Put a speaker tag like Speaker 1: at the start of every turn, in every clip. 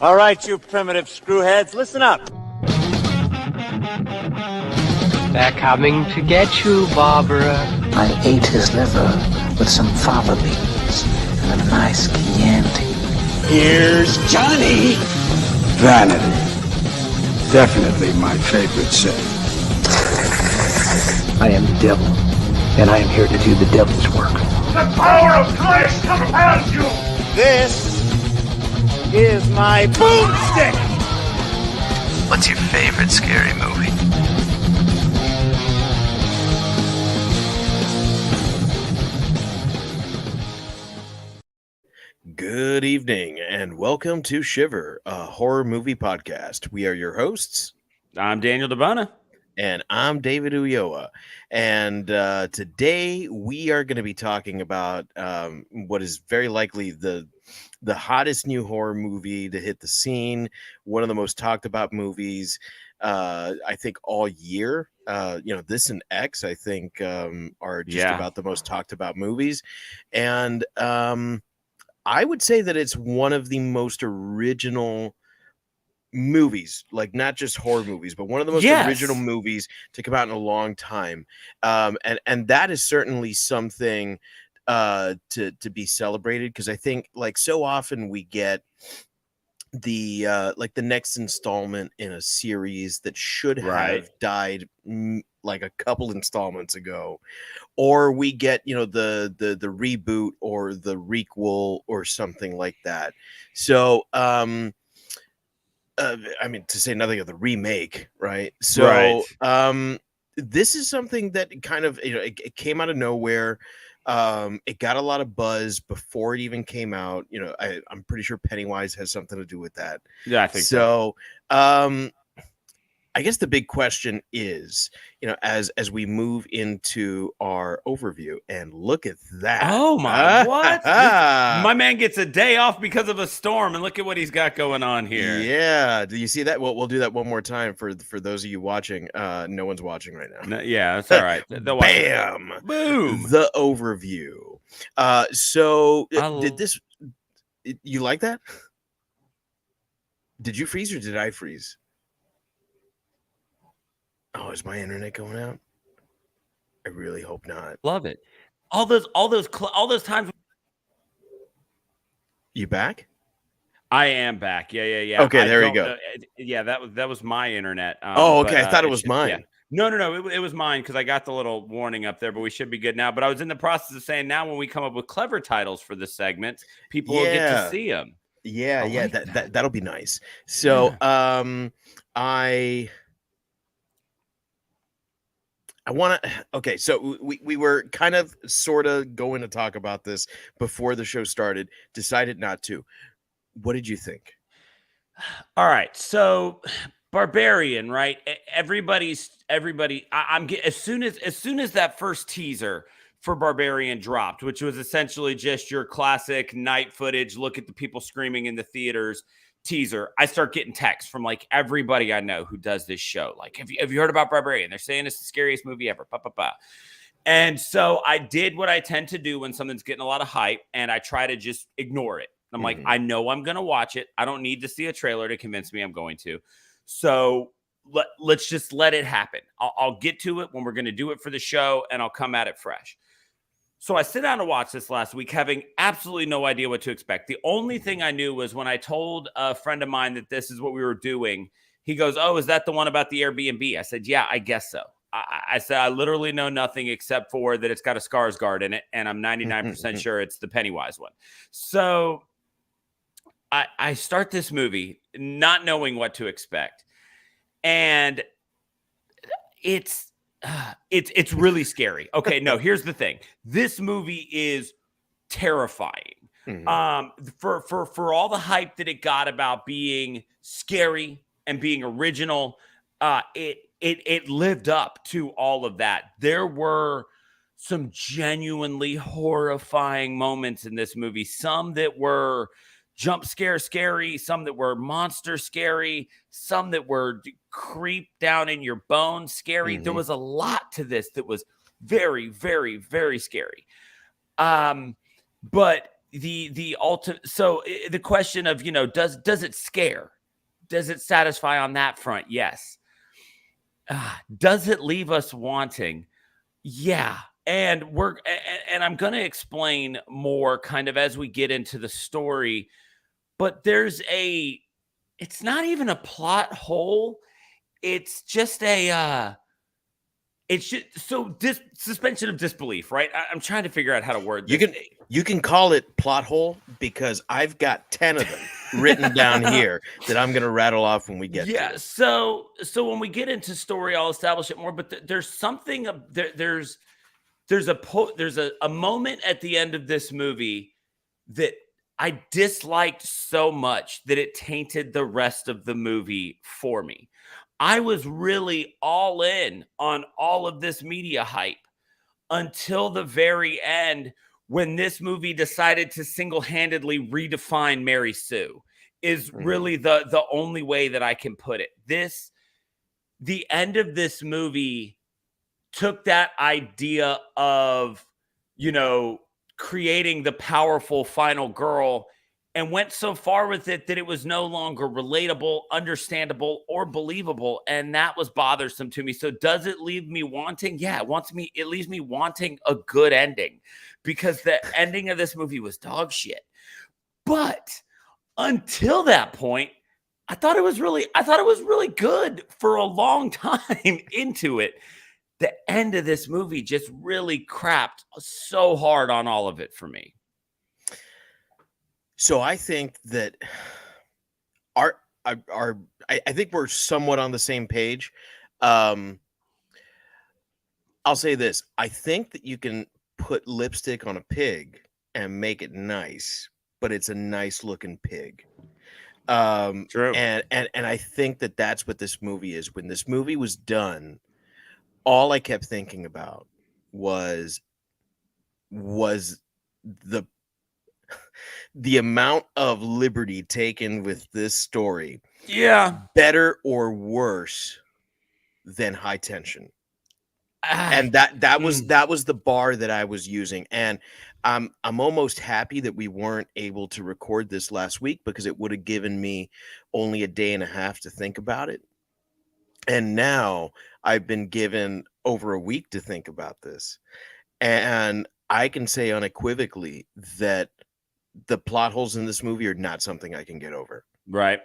Speaker 1: All right, you primitive screwheads, listen up.
Speaker 2: They're coming to get you, Barbara.
Speaker 3: I ate his liver with some fava beans and a nice Chianti.
Speaker 1: Here's Johnny.
Speaker 4: Vanity. Definitely my favorite sin.
Speaker 3: I am the devil, and I am here to do the devil's work.
Speaker 5: The power of Christ compels you!
Speaker 1: This is my boomstick.
Speaker 6: What's your favorite scary movie?
Speaker 7: Good evening and welcome to Shiver, a horror movie podcast. We are your hosts.
Speaker 8: I'm Daniel DeBona.
Speaker 7: And I'm David Ulloa. And today we are going to be talking about what is very likely the hottest new horror movie to hit the scene. One of the most talked about movies, I think, all year. This and X, I think, are just about the most talked about movies. And I would say that it's one of the most original movies, like not just horror movies, but one of the most original movies to come out in a long time. And that is certainly something to be celebrated, because I think, like, so often we get the like the next installment in a series that should have died like a couple installments ago, or we get the reboot or the requel or something like that. So I mean, to say nothing of the remake, right? So this is something that kind of it came out of nowhere. It got a lot of buzz before it even came out. I'm pretty sure Pennywise has something to do with that.
Speaker 8: Yeah, I think
Speaker 7: so. I guess the big question is, as we move into our overview, and look at that.
Speaker 8: Oh my, what? My man gets a day off because of a storm, and look at what he's got going on here.
Speaker 7: Yeah. Do you see that? Well, we'll do that one more time for those of you watching. No one's watching right now.
Speaker 8: No, yeah, that's all right.
Speaker 7: Bam. Boom. The overview. Did you like that? Did you freeze or did I freeze? Oh, is my internet going out? I really hope not.
Speaker 8: Love it. All those times.
Speaker 7: You back?
Speaker 8: I am back. Yeah.
Speaker 7: Okay, there you go.
Speaker 8: Yeah, that was my internet.
Speaker 7: Okay. I thought it was mine.
Speaker 8: Yeah. No. It was mine, because I got the little warning up there, but we should be good now. But I was in the process of saying, now when we come up with clever titles for the segment, people will get to see them.
Speaker 7: Yeah. That'll be nice. So, I want to. Okay, so we were kind of sort of going to talk about this before the show started. Decided not to. What did you think?
Speaker 8: All right, so Barbarian, right? Everybody. I'm as soon as that first teaser for Barbarian dropped, which was essentially just your classic night footage, look at the people screaming in the theaters teaser, I start getting texts from like everybody I know who does this show. Like, have you heard about Barbarian? They're saying it's the scariest movie ever. And so I did what I tend to do when something's getting a lot of hype, and I try to just ignore it. I'm like, I know I'm going to watch it. I don't need to see a trailer to convince me I'm going to. So let's just let it happen. I'll get to it when we're going to do it for the show, and I'll come at it fresh. So I sit down to watch this last week, having absolutely no idea what to expect. The only thing I knew was when I told a friend of mine that this is what we were doing, he goes, "Oh, is that the one about the Airbnb?" I said, "Yeah, I guess so." I said, I literally know nothing except for that it's got a Skarsgård in it, and I'm 99% sure it's the Pennywise one. So I start this movie not knowing what to expect. And it's really scary. Okay, no, here's the thing. This movie is terrifying. For all the hype that it got about being scary and being original, it lived up to all of that. There were some genuinely horrifying moments in this movie. Some that were jump scare scary, some that were monster scary, some that were creep down in your bones scary. There was a lot to this that was very, very, very scary. But the ultimate. So the question of, does it scare? Does it satisfy on that front? Yes. Does it leave us wanting? Yeah. And I'm going to explain more kind of as we get into the story, but it's not even a plot hole. It's just suspension of disbelief, right? I'm trying to figure out how to word this.
Speaker 7: You can call it plot hole because I've got 10 of them written down here that I'm going to rattle off when we get to it.
Speaker 8: So when we get into story, I'll establish it more, but there's something there's a moment at the end of this movie that I disliked so much that it tainted the rest of the movie for me. I was really all in on all of this media hype until the very end, when this movie decided to single-handedly redefine Mary Sue, is really the only way that I can put it. The end of this movie took that idea of, creating the powerful final girl and went so far with it that it was no longer relatable, understandable, or believable. And that was bothersome to me. So does it leave me wanting? Yeah, it leaves me wanting a good ending, because the ending of this movie was dog shit. But until that point, I thought it was really good for a long time into it. The end of this movie just really crapped so hard on all of it for me.
Speaker 7: So I think that I think we're somewhat on the same page. I'll say this. I think that you can put lipstick on a pig and make it nice, but it's a nice looking pig.
Speaker 8: True.
Speaker 7: And I think that that's what this movie is. When this movie was done, all I kept thinking about was the amount of liberty taken with this story.
Speaker 8: Yeah.
Speaker 7: Better or worse than High Tension. And that was the bar that I was using. And I'm almost happy that we weren't able to record this last week, because it would have given me only a day and a half to think about it. And now I've been given over a week to think about this. And I can say unequivocally that the plot holes in this movie are not something I can get over.
Speaker 8: Right.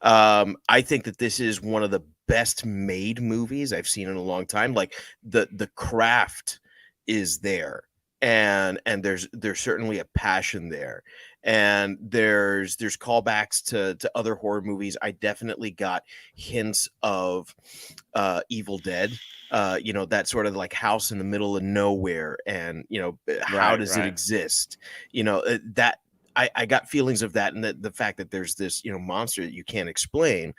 Speaker 7: I think that this is one of the best made movies I've seen in a long time. Like the craft is there, and there's certainly a passion there, and there's callbacks to other horror movies. I definitely got hints of Evil Dead, that sort of like house in the middle of nowhere, and how does it exist, that I got feelings of that, and the fact that there's this monster that you can't explain.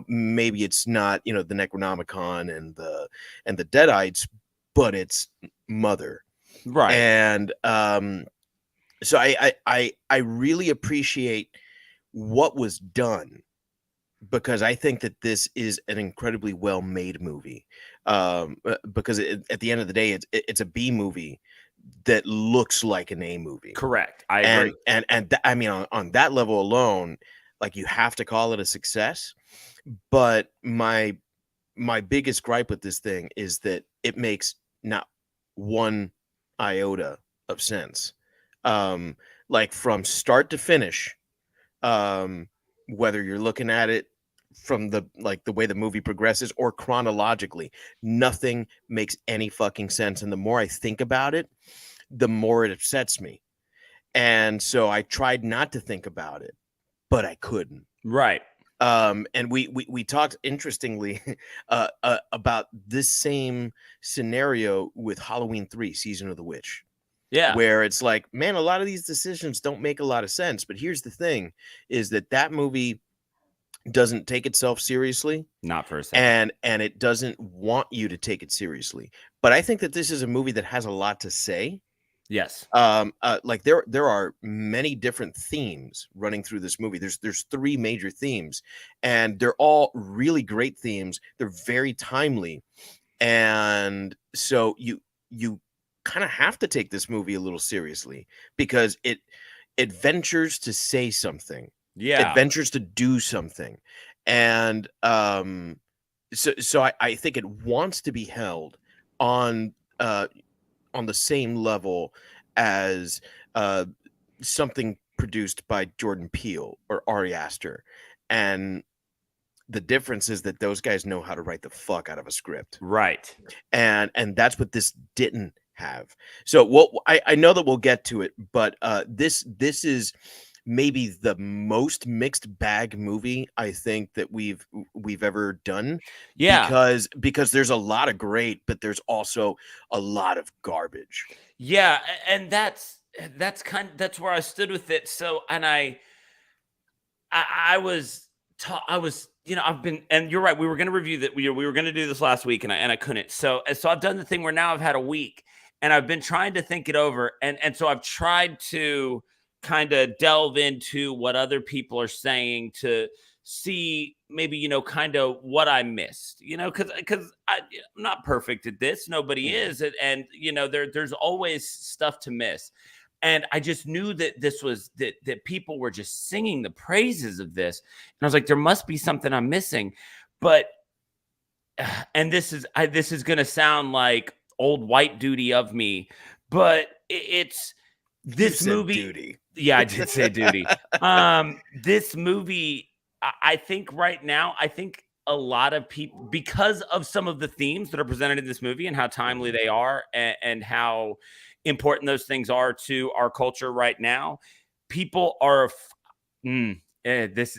Speaker 7: Maybe it's not the Necronomicon and the Deadites, but it's Mother.
Speaker 8: Right.
Speaker 7: And so I really appreciate what was done, because I think that this is an incredibly well made movie. Because at the end of the day, it's a B movie that looks like an A movie.
Speaker 8: Correct. I agree.
Speaker 7: And I mean, on that level alone, like, you have to call it a success. But my biggest gripe with this thing is that it makes not one iota of sense. Like, from start to finish, whether you're looking at it from the way the movie progresses or chronologically, nothing makes any fucking sense. And the more I think about it, the more it upsets me. And so I tried not to think about it, but I couldn't.
Speaker 8: Right.
Speaker 7: And we talked interestingly about this same scenario with Halloween 3, Season of the Witch.
Speaker 8: Yeah.
Speaker 7: Where it's like, man, a lot of these decisions don't make a lot of sense. But here's the thing, is that movie doesn't take itself seriously.
Speaker 8: Not for a second.
Speaker 7: And it doesn't want you to take it seriously. But I think that this is a movie that has a lot to say.
Speaker 8: Yes.
Speaker 7: Like there are many different themes running through this movie. There's 3 major themes, and they're all really great themes. They're very timely. And so you kind of have to take this movie a little seriously, because it ventures to say something. It
Speaker 8: Yeah.
Speaker 7: ventures to do something. And so I think it wants to be held on the same level as something produced by Jordan Peele or Ari Aster. And the difference is that those guys know how to write the fuck out of a script.
Speaker 8: Right.
Speaker 7: And that's what this didn't have. So I know that we'll get to it, but this is maybe the most mixed bag movie I think that we've ever done.
Speaker 8: Yeah.
Speaker 7: Because there's a lot of great, but there's also a lot of garbage.
Speaker 8: Yeah, and that's where I stood with it. So, and I was I've been, and you're right, we were going to review that, we were going to do this last week, and I couldn't. So I've done the thing where now I've had a week, and I've been trying to think it over, and so I've tried to kind of delve into what other people are saying to see maybe kind of what I missed, because I'm not perfect at this, nobody is, and there's always stuff to miss. And I just knew that this was that people were just singing the praises of this, and I was like, there must be something I'm missing. But and this is going to sound like old white duty of me, but it's this movie.
Speaker 7: Duty.
Speaker 8: Yeah, I did say duty. This movie, I think right now, I think a lot of people, because of some of the themes that are presented in this movie and how timely they are, and how important those things are to our culture right now, people are. This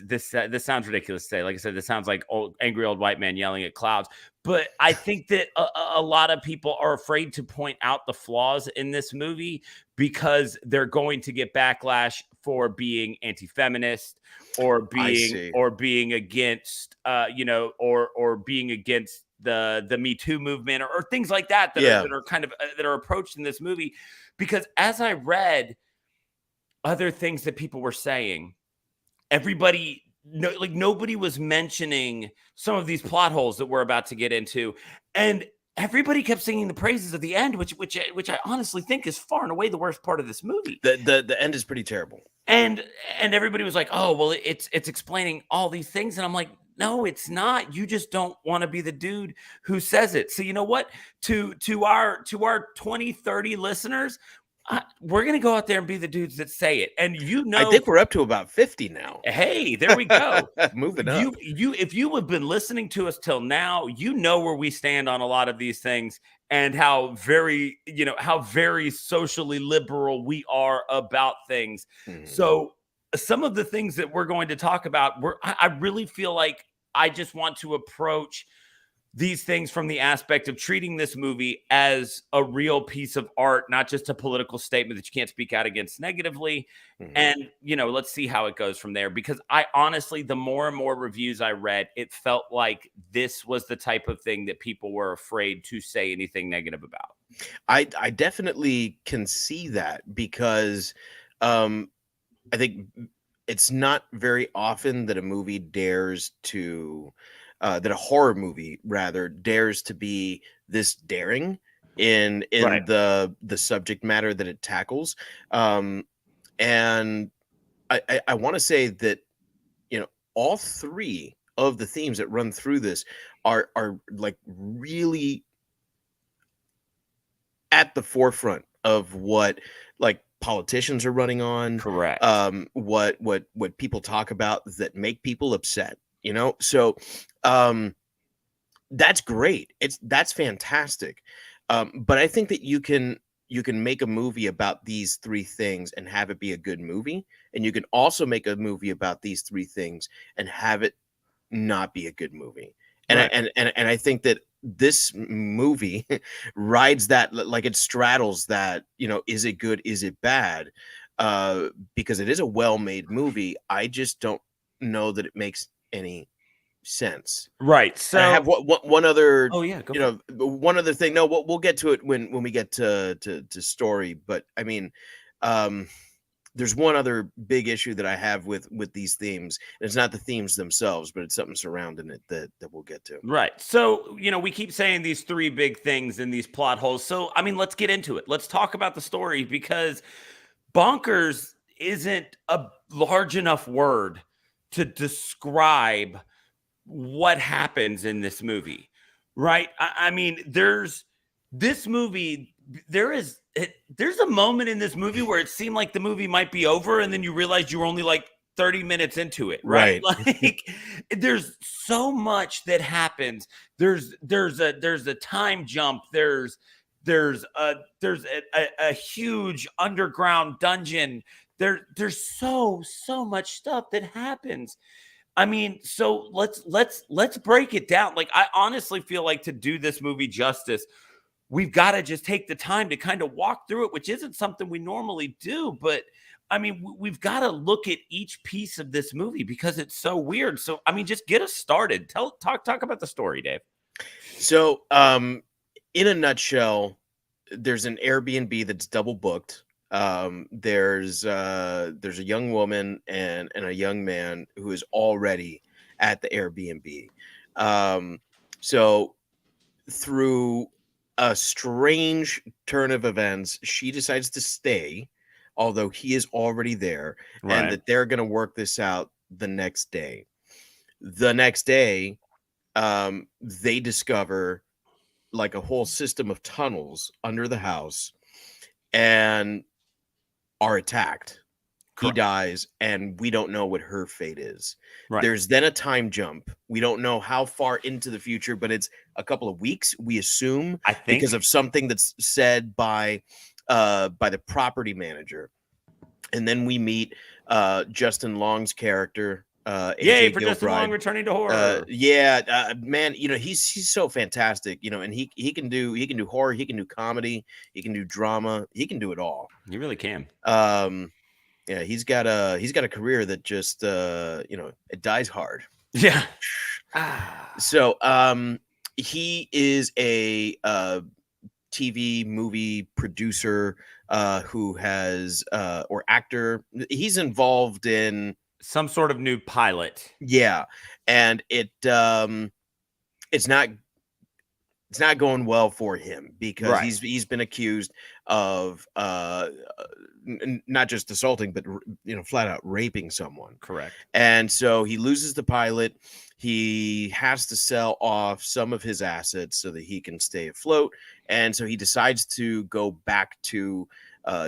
Speaker 8: sounds ridiculous to say. Like I said, this sounds like angry old white man yelling at clouds. But I think that a lot of people are afraid to point out the flaws in this movie because they're going to get backlash for being anti-feminist or being against, or being against the Me Too movement or things like that that are kind of that are approached in this movie. Because as I read other things that people were saying, nobody was mentioning some of these plot holes that we're about to get into, and everybody kept singing the praises of the end, which I honestly think is far and away the worst part of this movie.
Speaker 7: The end is pretty terrible,
Speaker 8: and everybody was like, "Oh, well, it's explaining all these things," and I'm like, "No, it's not. You just don't want to be the dude who says it." So you know what? To our 20, 30 listeners, we're going to go out there and be the dudes that say it. And
Speaker 7: I think we're up to about 50 now.
Speaker 8: Hey, there we go.
Speaker 7: Moving up.
Speaker 8: If you have been listening to us till now, you know where we stand on a lot of these things and how very socially liberal we are about things. Mm-hmm. So some of the things that we're going to talk about, I really feel like I just want to approach these things from the aspect of treating this movie as a real piece of art, not just a political statement that you can't speak out against negatively. Mm-hmm. And, let's see how it goes from there. Because I honestly, the more and more reviews I read, it felt like this was the type of thing that people were afraid to say anything negative about.
Speaker 7: I definitely can see that because I think it's not very often that a movie dares to... that a horror movie rather dares to be this daring in right. the subject matter that it tackles. And I want to say that, all three of the themes that run through this are like really at the forefront of what like politicians are running on.
Speaker 8: Correct.
Speaker 7: What people talk about that make people upset. So that's great. That's fantastic. But I think that you can make a movie about these three things and have it be a good movie. And you can also make a movie about these three things and have it not be a good movie. And right. I think that this movie rides that, like it straddles that, is it good? Is it bad? Because it is a well-made movie. I just don't know that it makes any sense.
Speaker 8: Right. So
Speaker 7: I have one other.
Speaker 8: Oh yeah.
Speaker 7: One other thing. No, we'll get to it when we get to story. But I mean, there's one other big issue that I have with these themes. And it's not the themes themselves, but it's something surrounding it that we'll get to.
Speaker 8: Right. So we keep saying these three big things and these plot holes. So I mean, let's get into it. Let's talk about the story because Bonkers isn't a large enough word to describe what happens in this movie, right? I mean, there's this movie. There's a moment in this movie where it seemed like the movie might be over, and then you realize you were only like 30 minutes into it, right? Like, there's so much that happens. There's a time jump. There's a huge underground dungeon. There's so much stuff that happens. I mean, so let's break it down. Like, I honestly feel like to do this movie justice, we've got to just take the time to kind of walk through it, which isn't something we normally do. But I mean, we've got to look at each piece of this movie because it's so weird. So, I mean, just get us started. Talk about the story, Dave.
Speaker 7: So, in a nutshell, there's an Airbnb that's double booked. There's a young woman and a young man who is already at the Airbnb. So through a strange turn of events, she decides to stay, although he is already there, and that they're going to work this out the next day. The next day, they discover like a whole system of tunnels under the house and are attacked. Correct. He dies, and we don't know what her fate is. Right. There's then a time jump. We don't know how far into the future, but it's a couple of weeks, we assume, I think, because of something that's said by the property manager. And then we meet Justin Long's character.
Speaker 8: Yay for Justin Long returning to horror.
Speaker 7: Man, you know, he's so fantastic, you know, and he can do horror, he can do comedy, he can do drama, he can do it all.
Speaker 8: He really can.
Speaker 7: Yeah, he's got a career that just you know, it dies hard.
Speaker 8: Yeah.
Speaker 7: So he is a TV movie producer who has or actor. He's involved in
Speaker 8: some sort of new pilot.
Speaker 7: Yeah. And it's not going well for him because he's been accused of not just assaulting, but, you know, flat out raping someone.
Speaker 8: Correct.
Speaker 7: And so he loses the pilot. He has to sell off some of his assets so that he can stay afloat. And so he decides to go back to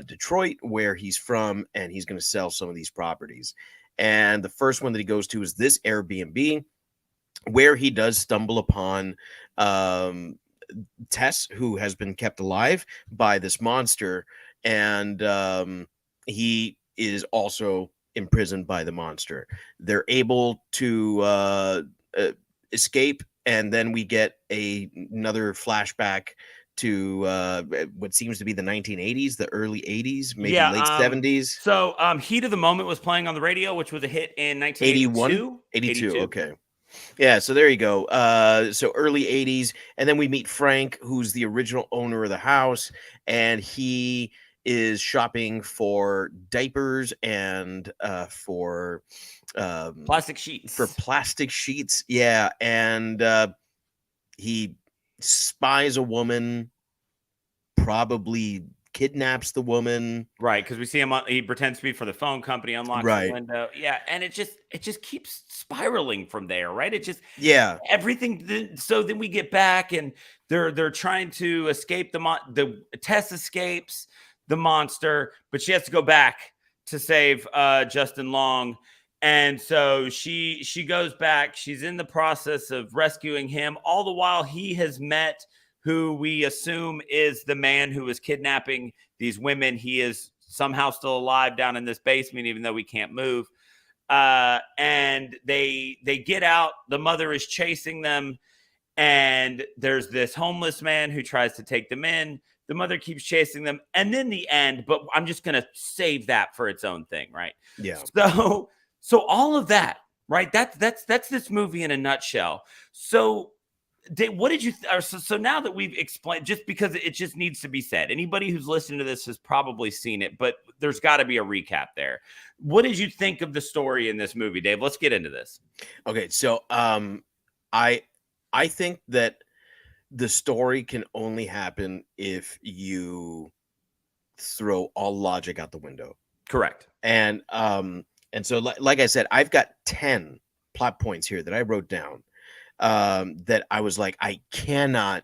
Speaker 7: Detroit, where he's from, and he's going to sell some of these properties. And the first one that he goes to is this Airbnb, where he does stumble upon Tess, who has been kept alive by this monster, and he is also imprisoned by the monster. They're able to escape, and then we get another flashback to what seems to be the 1980s, the early 80s, maybe late 70s.
Speaker 8: So Heat of the Moment was playing on the radio, which was a hit in 1982.
Speaker 7: 82, okay. Yeah, so there you go. So early 80s, and then we meet Frank, who's the original owner of the house, and he is shopping for diapers and for
Speaker 8: plastic sheets.
Speaker 7: For plastic sheets, yeah, and he spies a woman, probably kidnaps the woman,
Speaker 8: right? Because we see him, he pretends to be for the phone company, unlocks the window, and it just keeps spiraling from there, right? It just everything. So then we get back, and they're trying to escape the Tess escapes the monster, but she has to go back to save Justin Long. And so she goes back. She's in the process of rescuing him. All the while, he has met who we assume is the man who is kidnapping these women. He is somehow still alive down in this basement, even though we can't move. And they get out. The mother is chasing them. And there's this homeless man who tries to take them in. The mother keeps chasing them. And then the end, but I'm just going to save that for its own thing, right?
Speaker 7: Yeah.
Speaker 8: So all of that, right? That's this movie in a nutshell. So Dave, what did you so now that we've explained, just because it just needs to be said, anybody who's listening to this has probably seen it, but there's got to be a recap there. What did you think of the story in this movie, Dave? Let's get into this.
Speaker 7: Okay, so I think that the story can only happen if you throw all logic out the window.
Speaker 8: Correct.
Speaker 7: And so like I said, I've got 10 plot points here that I wrote down that I was like, I cannot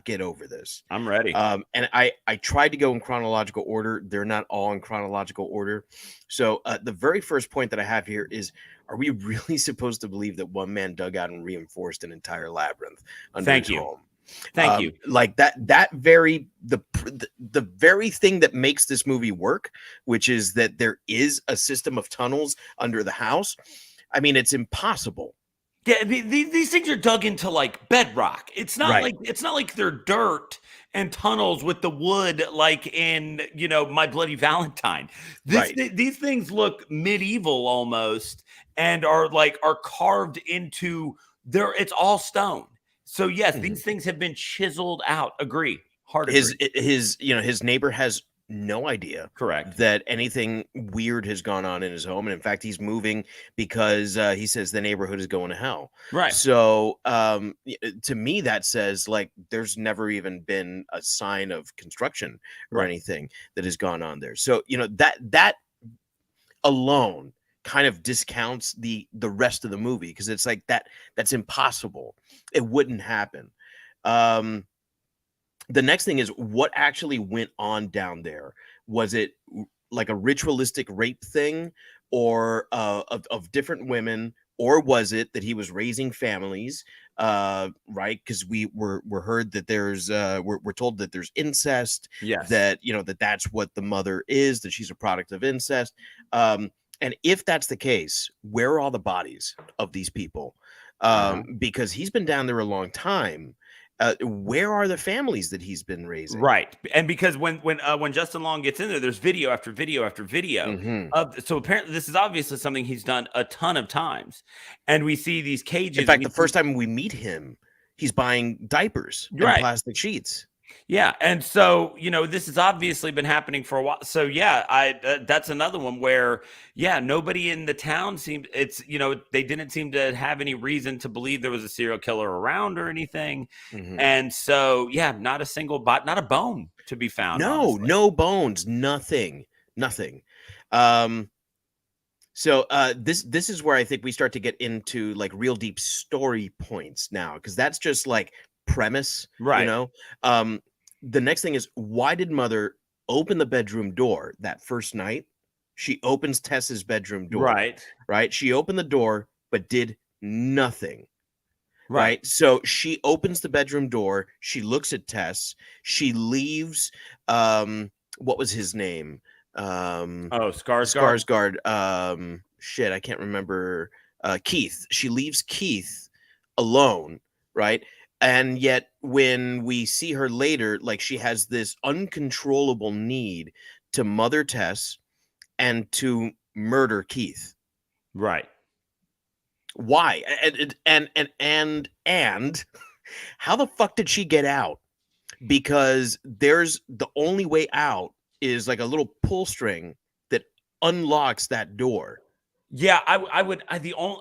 Speaker 7: get over this.
Speaker 8: I'm ready.
Speaker 7: And I tried to go in chronological order. They're not all in chronological order. So the very first point that I have here is, are we really supposed to believe that one man dug out and reinforced an entire labyrinth under his home?
Speaker 8: Thank you.
Speaker 7: Like the very thing that makes this movie work, which is that there is a system of tunnels under the house. I mean, it's impossible.
Speaker 8: Yeah, these things are dug into like bedrock. It's not like they're dirt and tunnels with the wood like in My Bloody Valentine. These things look medieval almost and are carved into there. It's all stone. So yes, these things have been chiseled out. Agree. Hard agree.
Speaker 7: His neighbor has no idea,
Speaker 8: correct,
Speaker 7: that anything weird has gone on in his home, and in fact, he's moving because he says the neighborhood is going to hell.
Speaker 8: Right.
Speaker 7: So, to me, that says like there's never even been a sign of construction or anything that has gone on there. So that alone kind of discounts the rest of the movie, because it's like that's impossible. It wouldn't happen. The next thing is, what actually went on down there? Was it like a ritualistic rape thing, or of different women, or was it that he was raising families? Right, because we're heard that there's we're told that there's incest.
Speaker 8: Yes.
Speaker 7: That that's what the mother is. That she's a product of incest. And if that's the case, where are all the bodies of these people? Because he's been down there a long time. Where are the families that he's been raising?
Speaker 8: Right. And because when Justin Long gets in there, there's video after video after video. So apparently this is obviously something he's done a ton of times. And we see these cages.
Speaker 7: In fact, the first time we meet him, he's buying diapers and plastic sheets.
Speaker 8: Yeah. And so, this has obviously been happening for a while. So yeah, that's another one where, nobody in the town seemed, they didn't seem to have any reason to believe there was a serial killer around or anything. And so, not a single not a bone to be found.
Speaker 7: No, no bones, nothing. So this is where I think we start to get into like real deep story points now, because that's just like premise,
Speaker 8: right?
Speaker 7: The next thing is, why did mother open the bedroom door that first night? She opens Tess's bedroom door, right? She opened the door but did nothing, right? So she opens the bedroom door, she looks at Tess, she leaves what was his name? Skarsgård. I can't remember. Keith. She leaves Keith alone, right? And yet when we see her later, like, she has this uncontrollable need to mother Tess and to murder Keith.
Speaker 8: Right.
Speaker 7: Why? And how the fuck did she get out? Because there's the only way out is like a little pull string that unlocks that door.
Speaker 8: Yeah,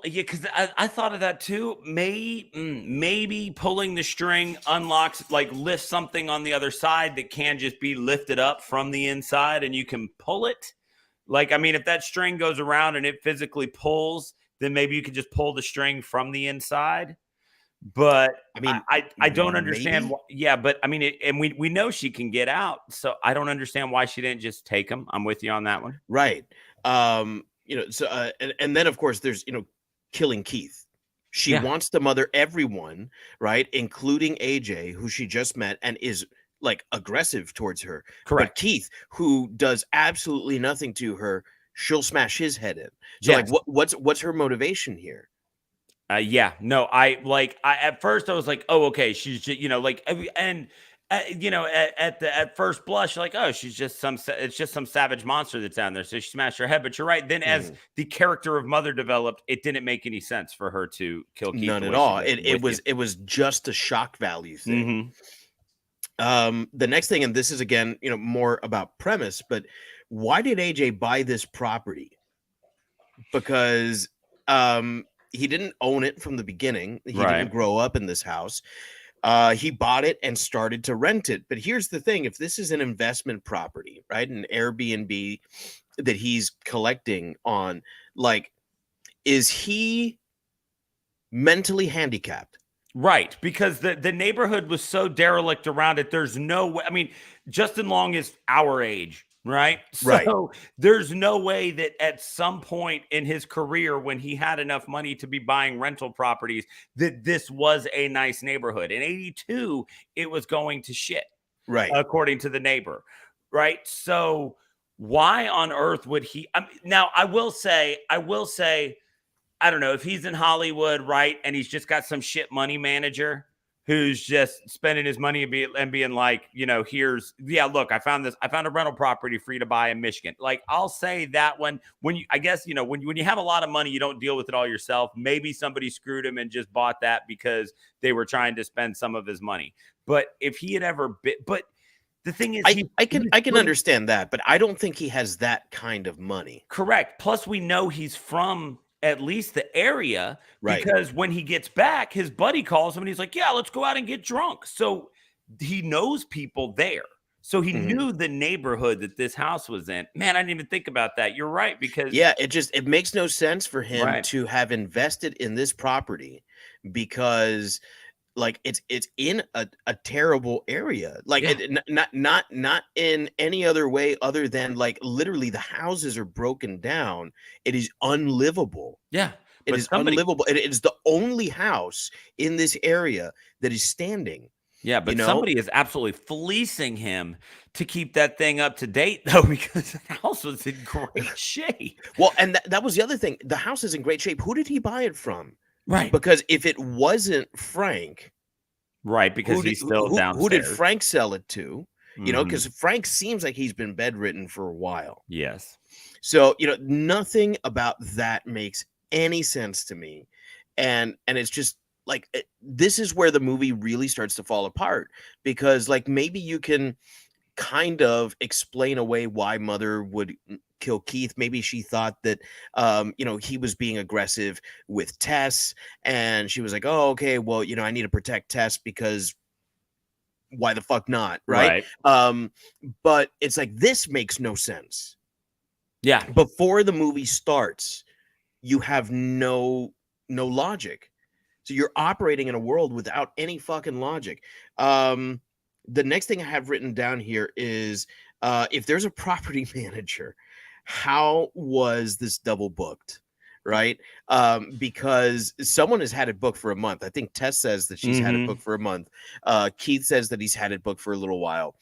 Speaker 8: because I thought of that too. Maybe pulling the string unlocks, like, lifts something on the other side that can just be lifted up from the inside and you can pull it. Like, I mean, if that string goes around and it physically pulls, then maybe you could just pull the string from the inside. But I mean, I don't understand. But I mean, and we know she can get out, so I don't understand why she didn't just take him. I'm with you on that one.
Speaker 7: Right. So and then of course there's killing Keith. She wants to mother everyone, right, including AJ, who she just met and is like aggressive towards her.
Speaker 8: Correct.
Speaker 7: But Keith, who does absolutely nothing to her, she'll smash his head in. So like, what's her motivation here?
Speaker 8: At first I was like, oh, okay, she's just, at first blush, like, oh, it's just some savage monster that's down there, so she smashed her head. But you're right. Then as the character of Mother developed, it didn't make any sense for her to kill Keith.
Speaker 7: None at all. It was just a shock value thing. The next thing, and this is again, more about premise, but why did AJ buy this property? Because he didn't own it from the beginning. He didn't grow up in this house. He bought it and started to rent it. But here's the thing: if this is an investment property, right, an Airbnb that he's collecting on, like, is he mentally handicapped?
Speaker 8: Right, because the neighborhood was so derelict around it. There's no way. I mean, Justin Long is our age, right?
Speaker 7: Right.
Speaker 8: So there's no way that at some point in his career, when he had enough money to be buying rental properties, that this was a nice neighborhood. In '82, it was going to shit,
Speaker 7: Right.
Speaker 8: according to the neighbor, right? So why on earth would he? Now, I will say, I don't know if he's in Hollywood, right? And he's just got some shit money manager who's just spending his money and being like, look, I found a rental property for you to buy in Michigan. Like, I'll say that when you have a lot of money, you don't deal with it all yourself. Maybe somebody screwed him and just bought that because they were trying to spend some of his money. But if he had ever been, but the thing is,
Speaker 7: I can understand that, but I don't think he has that kind of money.
Speaker 8: Correct. Plus, we know he's from at least the area,
Speaker 7: right?
Speaker 8: Because when he gets back, his buddy calls him and he's like, yeah, let's go out and get drunk. So he knows people there. So he knew the neighborhood that this house was in. Man, I didn't even think about that. You're right, because
Speaker 7: it makes no sense for him to have invested in this property, because like it's in a terrible area, like not in any other way other than like literally the houses are broken down. It is unlivable.
Speaker 8: Yeah,
Speaker 7: it is unlivable. It is the only house in this area that is standing.
Speaker 8: Yeah, but somebody is absolutely fleecing him to keep that thing up to date, though, because the house was in great shape.
Speaker 7: Well, and that was the other thing. The house is in great shape. Who did he buy it from?
Speaker 8: Right.
Speaker 7: Because if it wasn't Frank,
Speaker 8: right, because he's still downstairs.
Speaker 7: Who did Frank sell it to? You know, because Frank seems like he's been bedridden for a while.
Speaker 8: Yes.
Speaker 7: So, nothing about that makes any sense to me. And it's just like, this is where the movie really starts to fall apart, because like maybe you can kind of explain away why Mother would kill Keith. Maybe she thought that he was being aggressive with Tess, and she was like, oh, okay, well, I need to protect Tess because why the fuck not, right? But it's like, this makes no sense.
Speaker 8: Yeah.
Speaker 7: Before the movie starts, you have no logic. So you're operating in a world without any fucking logic. The next thing I have written down here is, if there's a property manager, how was this double booked? Right? Because someone has had it booked for a month. I think Tess says that she's had it booked for a month. Keith says that he's had it booked for a little while.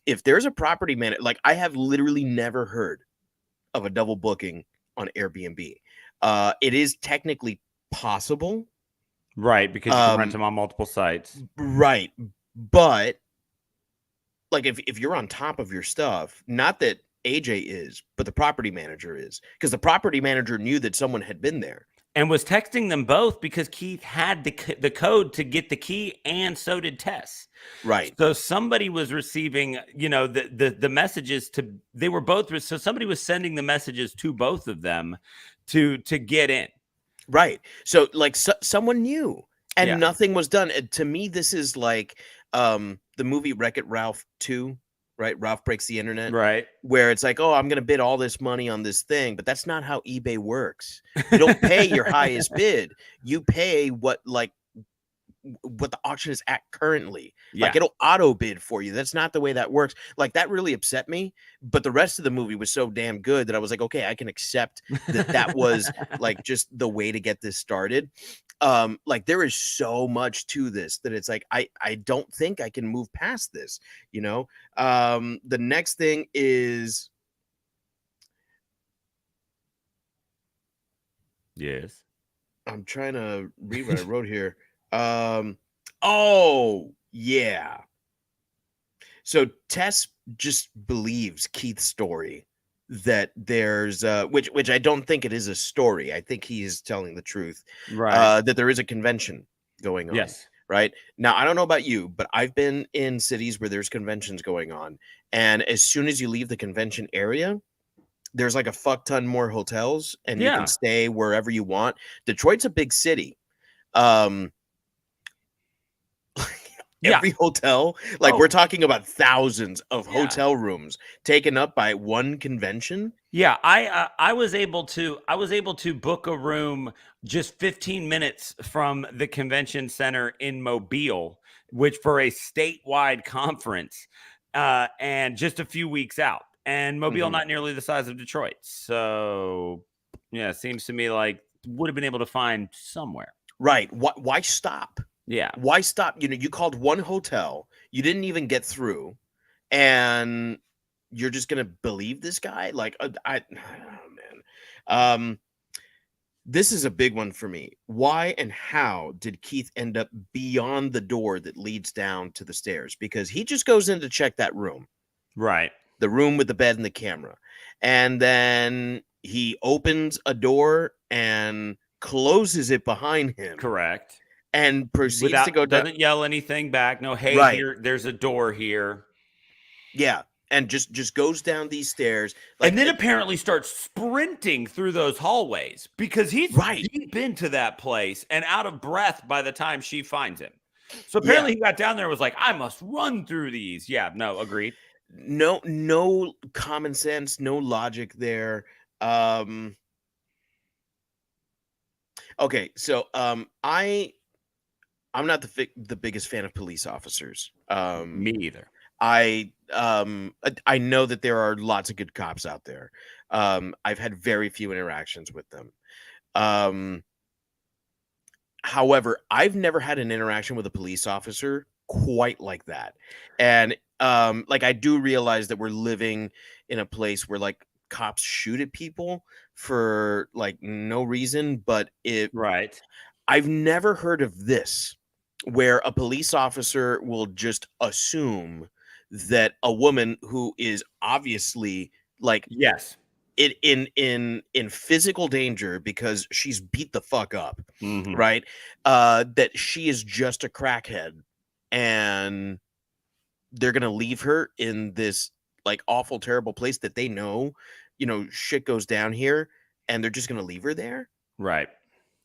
Speaker 7: If there's a property manager, like, I have literally never heard of a double booking on Airbnb. It is technically possible.
Speaker 8: Right, because you can rent them on multiple sites.
Speaker 7: Right. But like, if you're on top of your stuff, not that AJ is, but the property manager is, because the property manager knew that someone had been there
Speaker 8: and was texting them both, because Keith had the code to get the key, and so did Tess.
Speaker 7: Right.
Speaker 8: So somebody was receiving, the messages they were both. So somebody was sending the messages to both of them to get in.
Speaker 7: Right. So like, someone knew, and nothing was done. And to me, this is like the movie Wreck-It Ralph 2. Right, Ralph Breaks the Internet.
Speaker 8: Right,
Speaker 7: where it's like, oh, I'm gonna bid all this money on this thing, but that's not how eBay works. You don't pay your highest bid. You pay what the auction is at currently. Like, it'll auto bid for you. That's not the way that works. Like, that really upset me. But the rest of the movie was so damn good that I was like, okay, I can accept that was like just the way to get this started. Like, there is so much to this that it's like, I don't think I can move past this, the next thing is,
Speaker 8: yes,
Speaker 7: I'm trying to read what I wrote here. Oh yeah, so Tess just believes Keith's story that there's which I don't think it is a story. I think he is telling the truth.
Speaker 8: Right.
Speaker 7: That there is a convention going on.
Speaker 8: Yes.
Speaker 7: Right. Now, I don't know about you, but I've been in cities where there's conventions going on. And as soon as you leave the convention area, there's like a fuck ton more hotels, and you can stay wherever you want. Detroit's a big city. Every hotel, like, we're talking about thousands of hotel rooms taken up by one convention.
Speaker 8: Yeah, I was able to book a room just 15 minutes from the convention center in Mobile, which for a statewide conference, and just a few weeks out. And Mobile
Speaker 7: Mhm.
Speaker 8: not nearly the size of Detroit, so yeah, it seems to me like would have been able to find somewhere.
Speaker 7: Right. Why stop?
Speaker 8: Yeah,
Speaker 7: Why stop? You called one hotel, you didn't even get through, and you're just gonna believe this guy? Like, oh, man. This is a big one for me. Why and how did Keith end up beyond the door that leads down to the stairs? Because he just goes in to check that room,
Speaker 8: right.
Speaker 7: the room with the bed and the camera. And then he opens a door and closes it behind him
Speaker 8: Correct.
Speaker 7: and proceeds to
Speaker 8: Without
Speaker 7: go down.
Speaker 8: doesn't yell anything back. No, hey,
Speaker 7: Right.
Speaker 8: here, there's a door here.
Speaker 7: Yeah. And just goes down these stairs. Like,
Speaker 8: And then apparently starts sprinting through those hallways because he's
Speaker 7: Right.
Speaker 8: deep into that place and out of breath by the time she finds him. So apparently he got down there and was like, I must run through these. Yeah, no, agreed.
Speaker 7: no common sense, no logic there. Okay, so I'm not the biggest fan of police officers.
Speaker 8: Me either.
Speaker 7: I know that there are lots of good cops out there. I've had very few interactions with them. However, I've never had an interaction with a police officer quite like that. And like, I do realize that we're living in a place where like cops shoot at people for like no reason, but
Speaker 8: Right.
Speaker 7: I've never heard of this where a police officer will just assume that a woman who is obviously like
Speaker 8: Yes.
Speaker 7: in physical danger because she's beat the fuck up,
Speaker 8: Mhm.
Speaker 7: right? That she is just a crackhead and they're gonna leave her in this like awful, terrible place that they know, shit goes down here, and they're just gonna leave her there.
Speaker 8: Right.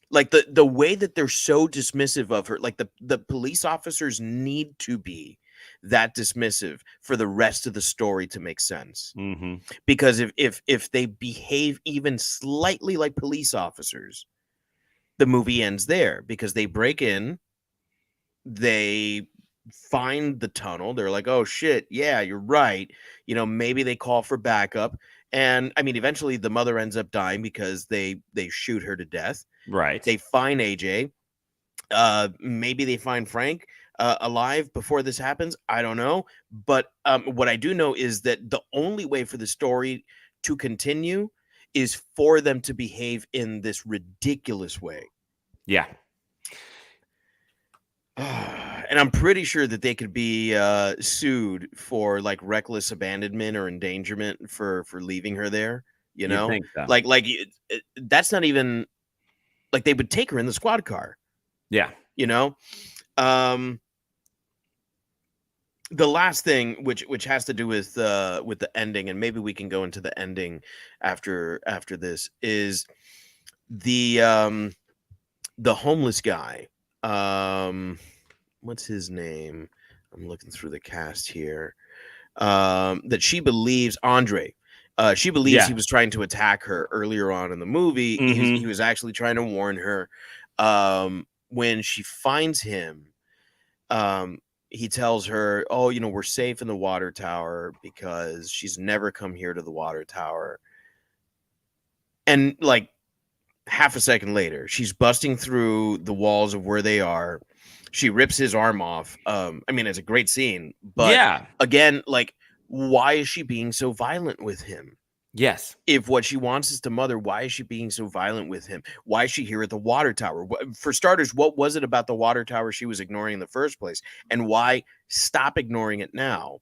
Speaker 7: Like the way that they're so dismissive of her, like the police officers need to be that dismissive for the rest of the story to make sense.
Speaker 8: Hmm.
Speaker 7: Because if they behave even slightly like police officers, the movie ends there because they break in, they find the tunnel, they're like, oh shit, yeah, you're right. Maybe they call for backup. And I mean, eventually the mother ends up dying because they shoot her to death.
Speaker 8: Right.
Speaker 7: They find AJ. Maybe they find Frank alive before this happens. I don't know. But what I do know is that the only way for the story to continue is for them to behave in this ridiculous way.
Speaker 8: Yeah.
Speaker 7: And I'm pretty sure that they could be sued for like reckless abandonment or endangerment for leaving her there.
Speaker 8: You'd think so.
Speaker 7: Like that's not even like they would take her in the squad car.
Speaker 8: Yeah.
Speaker 7: The last thing, which has to do with the ending, and maybe we can go into the ending after this, is the homeless guy. What's his name? I'm looking through the cast here. That she believes Andre. She believes he was trying to attack her earlier on in the movie. He was actually trying to warn her. When she finds him, he tells her, oh, we're safe in the water tower because she's never come here to the water tower. And like half a second later, she's busting through the walls of where they are. She rips his arm off. I mean, it's a great scene, but again, like, why is she being so violent with him?
Speaker 8: Yes.
Speaker 7: If what she wants is to mother, why is she being so violent with him? Why is she here at the water tower? For starters, what was it about the water tower she was ignoring in the first place? And why stop ignoring it now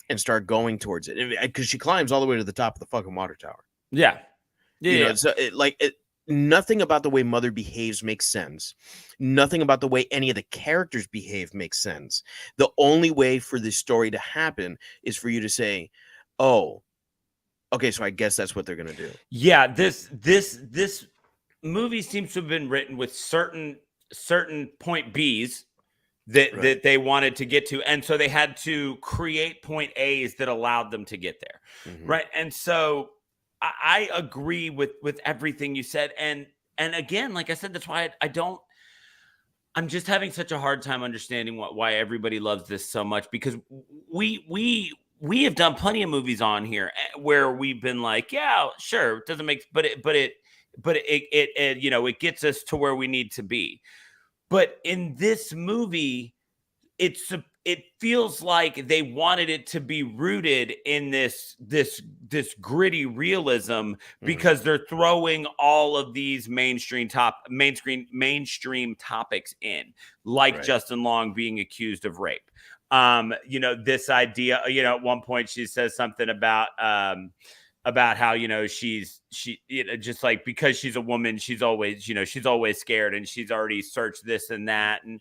Speaker 7: and start going towards it? Because she climbs all the way to the top of the fucking water tower.
Speaker 8: Yeah. Yeah.
Speaker 7: So nothing about the way Mother behaves makes sense. Nothing about the way any of the characters behave makes sense. The only way for this story to happen is for you to say, oh, okay, so I guess that's what they're going to do.
Speaker 8: Yeah, this movie seems to have been written with certain point Bs that they wanted to get to, and so they had to create point As that allowed them to get there.
Speaker 7: Mm-hmm.
Speaker 8: Right? And so I agree with everything you said, and again, like I said, that's why I'm just having such a hard time understanding why everybody loves this so much, because we have done plenty of movies on here where we've been like, yeah, sure, it doesn't make, but it you know, it gets us to where we need to be. But in this movie, it feels like they wanted it to be rooted in this gritty realism, because they're throwing all of these mainstream topics in, like Justin Long being accused of rape. You know, this idea, you know, at one point she says something about how, you know, she you know, just like, because she's a woman, she's always scared, and she's already searched this and that, and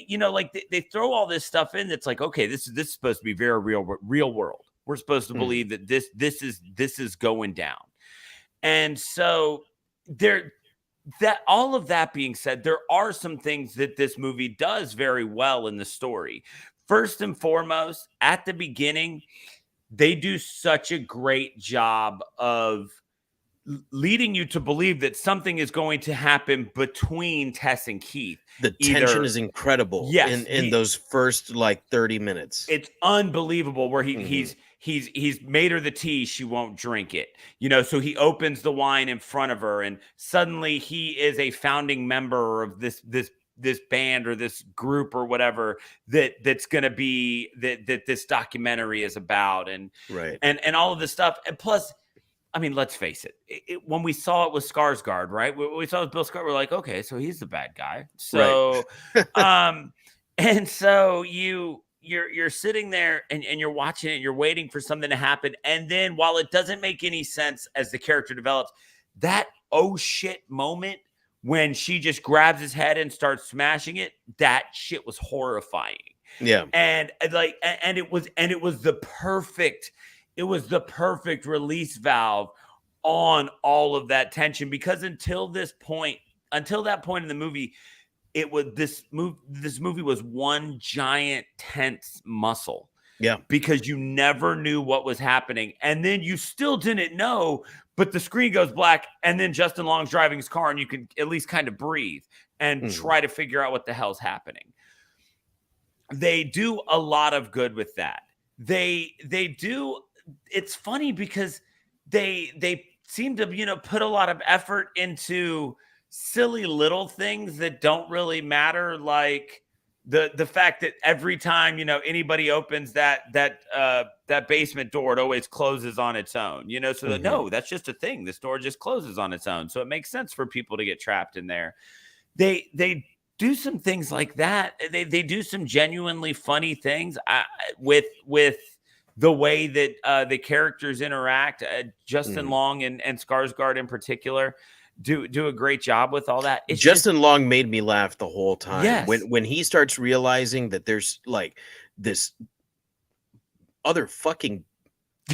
Speaker 8: you know, like they throw all this stuff in that's like, okay, this is supposed to be very real world. We're supposed to believe that this is going down. And so all of that being said, there are some things that this movie does very well in the story. First and foremost, at the beginning, they do such a great job of leading you to believe that something is going to happen between Tess and Keith.
Speaker 7: The tension is incredible in those first like 30 minutes.
Speaker 8: It's unbelievable where he's made her the tea, she won't drink it. You know, so he opens the wine in front of her, and suddenly he is a founding member of this band or this group or whatever that's going to be that this documentary is about, and all of this stuff. And plus, I mean, let's face it. When we saw it with Skarsgård, right? We saw it with Bill Skarsgård. We're like, okay, so he's the bad guy. So, and so you're sitting there and you're watching it. And you're waiting for something to happen, and then while it doesn't make any sense as the character develops, that oh shit moment when she just grabs his head and starts smashing it, that shit was horrifying.
Speaker 7: Yeah,
Speaker 8: and it was the perfect. It was the perfect release valve on all of that tension, because until that point in the movie, this movie was one giant tense muscle.
Speaker 7: Yeah.
Speaker 8: Because you never knew what was happening. And then you still didn't know, but the screen goes black, and then Justin Long's driving his car, and you can at least kind of breathe and try to figure out what the hell's happening. They do a lot of good with that. They do. It's funny because they seem to, you know, put a lot of effort into silly little things that don't really matter, like the fact that every time, you know, anybody opens that basement door, it always closes on its own, you know, so that, no, that's just a thing. This door just closes on its own. So it makes sense for people to get trapped in there. They do some things like that. They do some genuinely funny things with the way that the characters interact. Justin Long and Skarsgård in particular do a great job with all that.
Speaker 7: Justin Long made me laugh the whole time.
Speaker 8: Yes.
Speaker 7: When he starts realizing that there's like this other fucking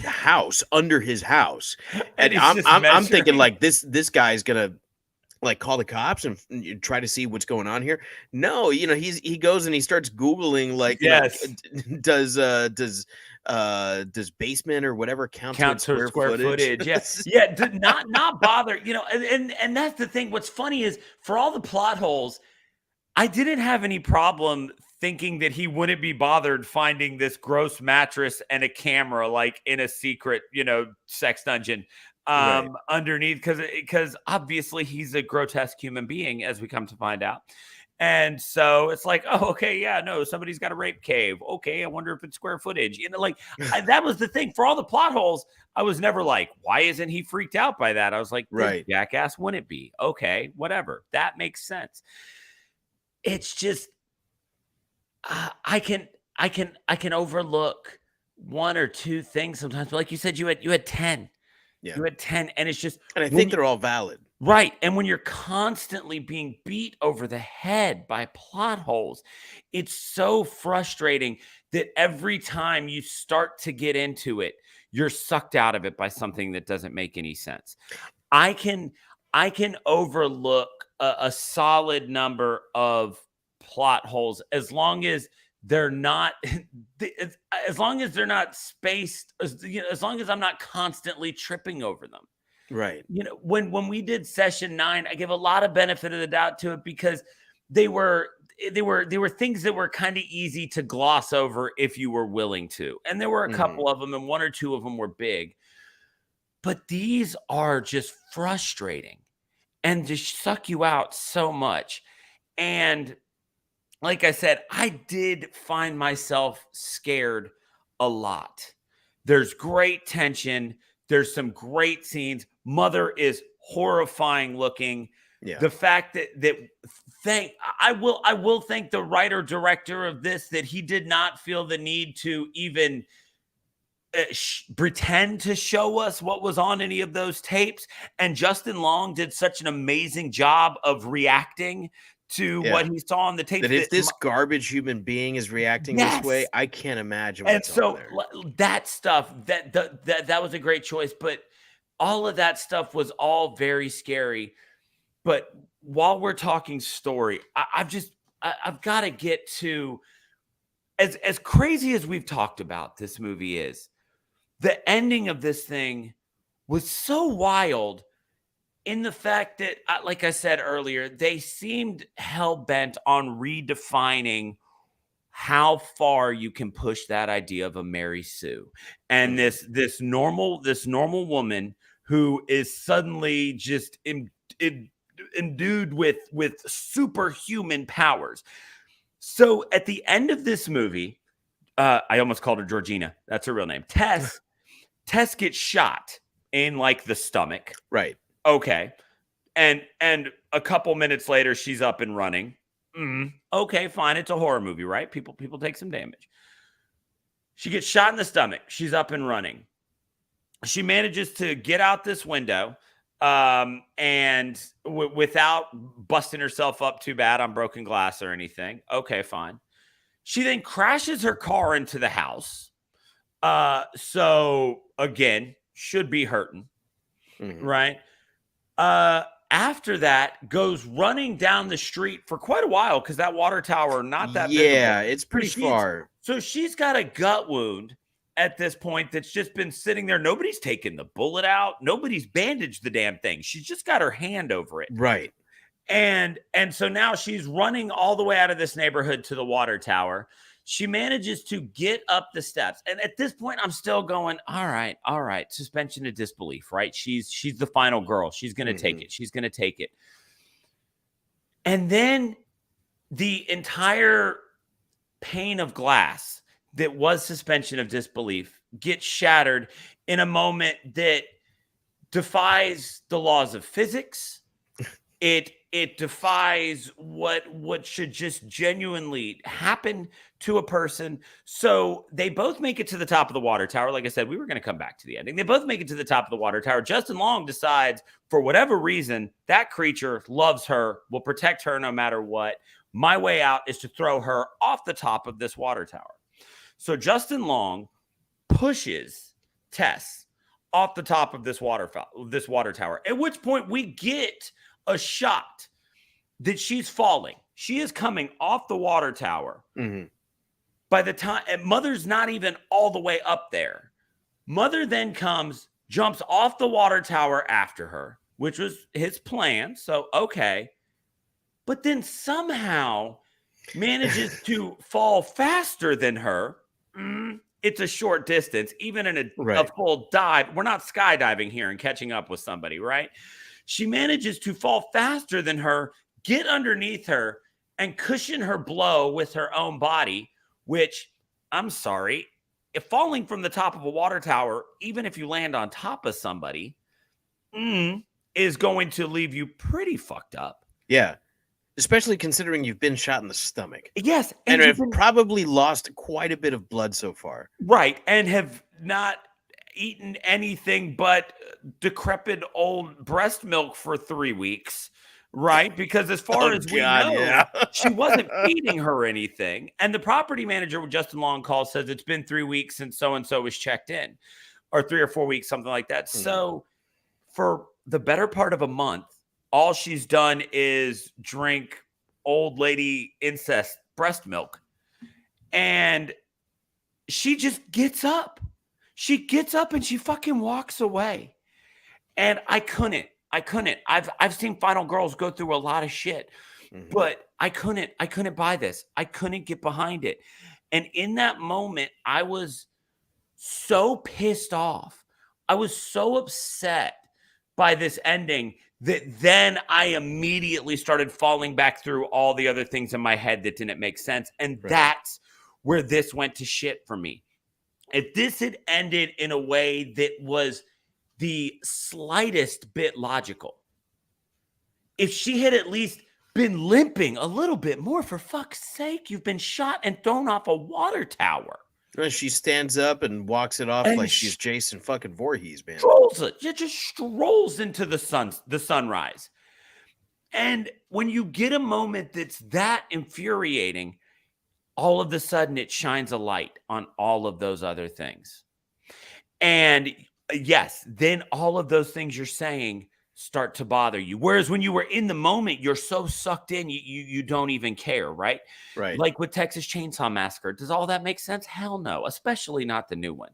Speaker 7: house under his house, and I'm thinking like this guy's gonna like call the cops and try to see what's going on here. No, you know, he goes and he starts Googling like, does basement or whatever count
Speaker 8: to square footage? Yes. Not bother, you know, and that's the thing. What's funny is, for all the plot holes, I didn't have any problem thinking that he wouldn't be bothered finding this gross mattress and a camera like in a secret, you know, sex dungeon underneath, because obviously he's a grotesque human being, as we come to find out. And so it's like, oh, okay, yeah, no, somebody's got a rape cave. Okay, I wonder if it's square footage. You know, like that was the thing. For all the plot holes, I was never like, why isn't he freaked out by that? I was like, jackass wouldn't it be? Okay, whatever. That makes sense. It's just, I can overlook one or two things sometimes. But like you said, you had 10. Yeah. You had 10, and it's just,
Speaker 7: and I think they're all valid.
Speaker 8: Right. And when you're constantly being beat over the head by plot holes, it's so frustrating that every time you start to get into it, you're sucked out of it by something that doesn't make any sense. I can overlook a solid number of plot holes as long as they're not as long as they're not spaced, as long as I'm not constantly tripping over them.
Speaker 7: Right.
Speaker 8: When we did session 9, I give a lot of benefit of the doubt to it because they were things that were kind of easy to gloss over if you were willing to. And there were a couple of them, and 1 or 2 of them were big. But these are just frustrating and just suck you out so much. And like I said, I did find myself scared a lot. There's great tension. There's some great scenes. Mother is horrifying looking.
Speaker 7: Yeah.
Speaker 8: The fact I will thank the writer director of this, that he did not feel the need to even pretend to show us what was on any of those tapes. And Justin Long did such an amazing job of reacting to what he saw on the tape.
Speaker 7: That if this garbage human being is reacting this way, I can't imagine what's on there.
Speaker 8: That stuff, that was a great choice. But all of that stuff was all very scary. But while we're talking story, I've got to get to, as crazy as we've talked about this movie is, the ending of this thing was so wild in the fact that, like I said earlier, they seemed hell-bent on redefining how far you can push that idea of a Mary Sue. And this normal woman who is suddenly just endued with superhuman powers. So at the end of this movie, I almost called her Georgina. That's her real name. Tess gets shot in like the stomach.
Speaker 7: Right.
Speaker 8: Okay. And a couple minutes later, she's up and running. Okay, fine. It's a horror movie, right? People take some damage. She gets shot in the stomach. She's up and running. She manages to get out this window and without busting herself up too bad on broken glass or anything. Okay, fine. She then crashes her car into the house. So again, should be hurting, right? After that, goes running down the street for quite a while because that water tower, not that visible.
Speaker 7: It's pretty far.
Speaker 8: So she's got a gut wound at this point that's just been sitting there. Nobody's taken the bullet out. Nobody's bandaged the damn thing. She's just got her hand over it.
Speaker 7: Right.
Speaker 8: And so now she's running all the way out of this neighborhood to the water tower. She manages to get up the steps. And at this point, I'm still going, all right. Suspension of disbelief, right? She's the final girl. She's going to take it. She's going to take it. And then the entire pane of glass that was suspension of disbelief gets shattered in a moment that defies the laws of physics. It defies what should just genuinely happen to a person. So they both make it to the top of the water tower. Like I said, we were going to come back to the ending. They both make it to the top of the water tower. Justin Long decides, for whatever reason, that creature loves her, will protect her no matter what. My way out is to throw her off the top of this water tower. So Justin Long pushes Tess off the top of this water tower, at which point we get a shot that she's falling. She is coming off the water tower. By the time, and Mother's not even all the way up there. Mother then jumps off the water tower after her, which was his plan. So, okay. But then somehow manages to fall faster than her. It's a short distance, even in a full dive. We're not skydiving here and catching up with somebody, right? She manages to fall faster than her, get underneath her, and cushion her blow with her own body, which, I'm sorry, if falling from the top of a water tower, even if you land on top of somebody, is going to leave you pretty fucked up.
Speaker 7: Yeah. Especially considering you've been shot in the stomach.
Speaker 8: Yes.
Speaker 7: And have probably lost quite a bit of blood so far.
Speaker 8: Right. And have not eaten anything but decrepit old breast milk for 3 weeks. Right. Because as far as we know, she wasn't feeding her anything. And the property manager, Justin Long calls, says it's been 3 weeks since so-and-so was checked in, or 3 or 4 weeks, something like that. So for the better part of a month, all she's done is drink old lady incest breast milk. And she just gets up. She gets up and she fucking walks away. And I couldn't. I've seen Final Girls go through a lot of shit, but I couldn't buy this. I couldn't get behind it. And in that moment, I was so pissed off. I was so upset by this ending that then I immediately started falling back through all the other things in my head that didn't make sense. And that's where this went to shit for me. If this had ended in a way that was the slightest bit logical, if she had at least been limping a little bit more, for fuck's sake, you've been shot and thrown off a water tower.
Speaker 7: She stands up and walks it off like she's Jason fucking Voorhees, man.
Speaker 8: Just strolls into the sunrise. And when you get a moment that's that infuriating, all of a sudden it shines a light on all of those other things. And yes, then all of those things you're saying start to bother you. Whereas when you were in the moment, you're so sucked in, you don't even care, right?
Speaker 7: Right.
Speaker 8: Like with Texas Chainsaw Massacre. Does all that make sense? Hell no, especially not the new one.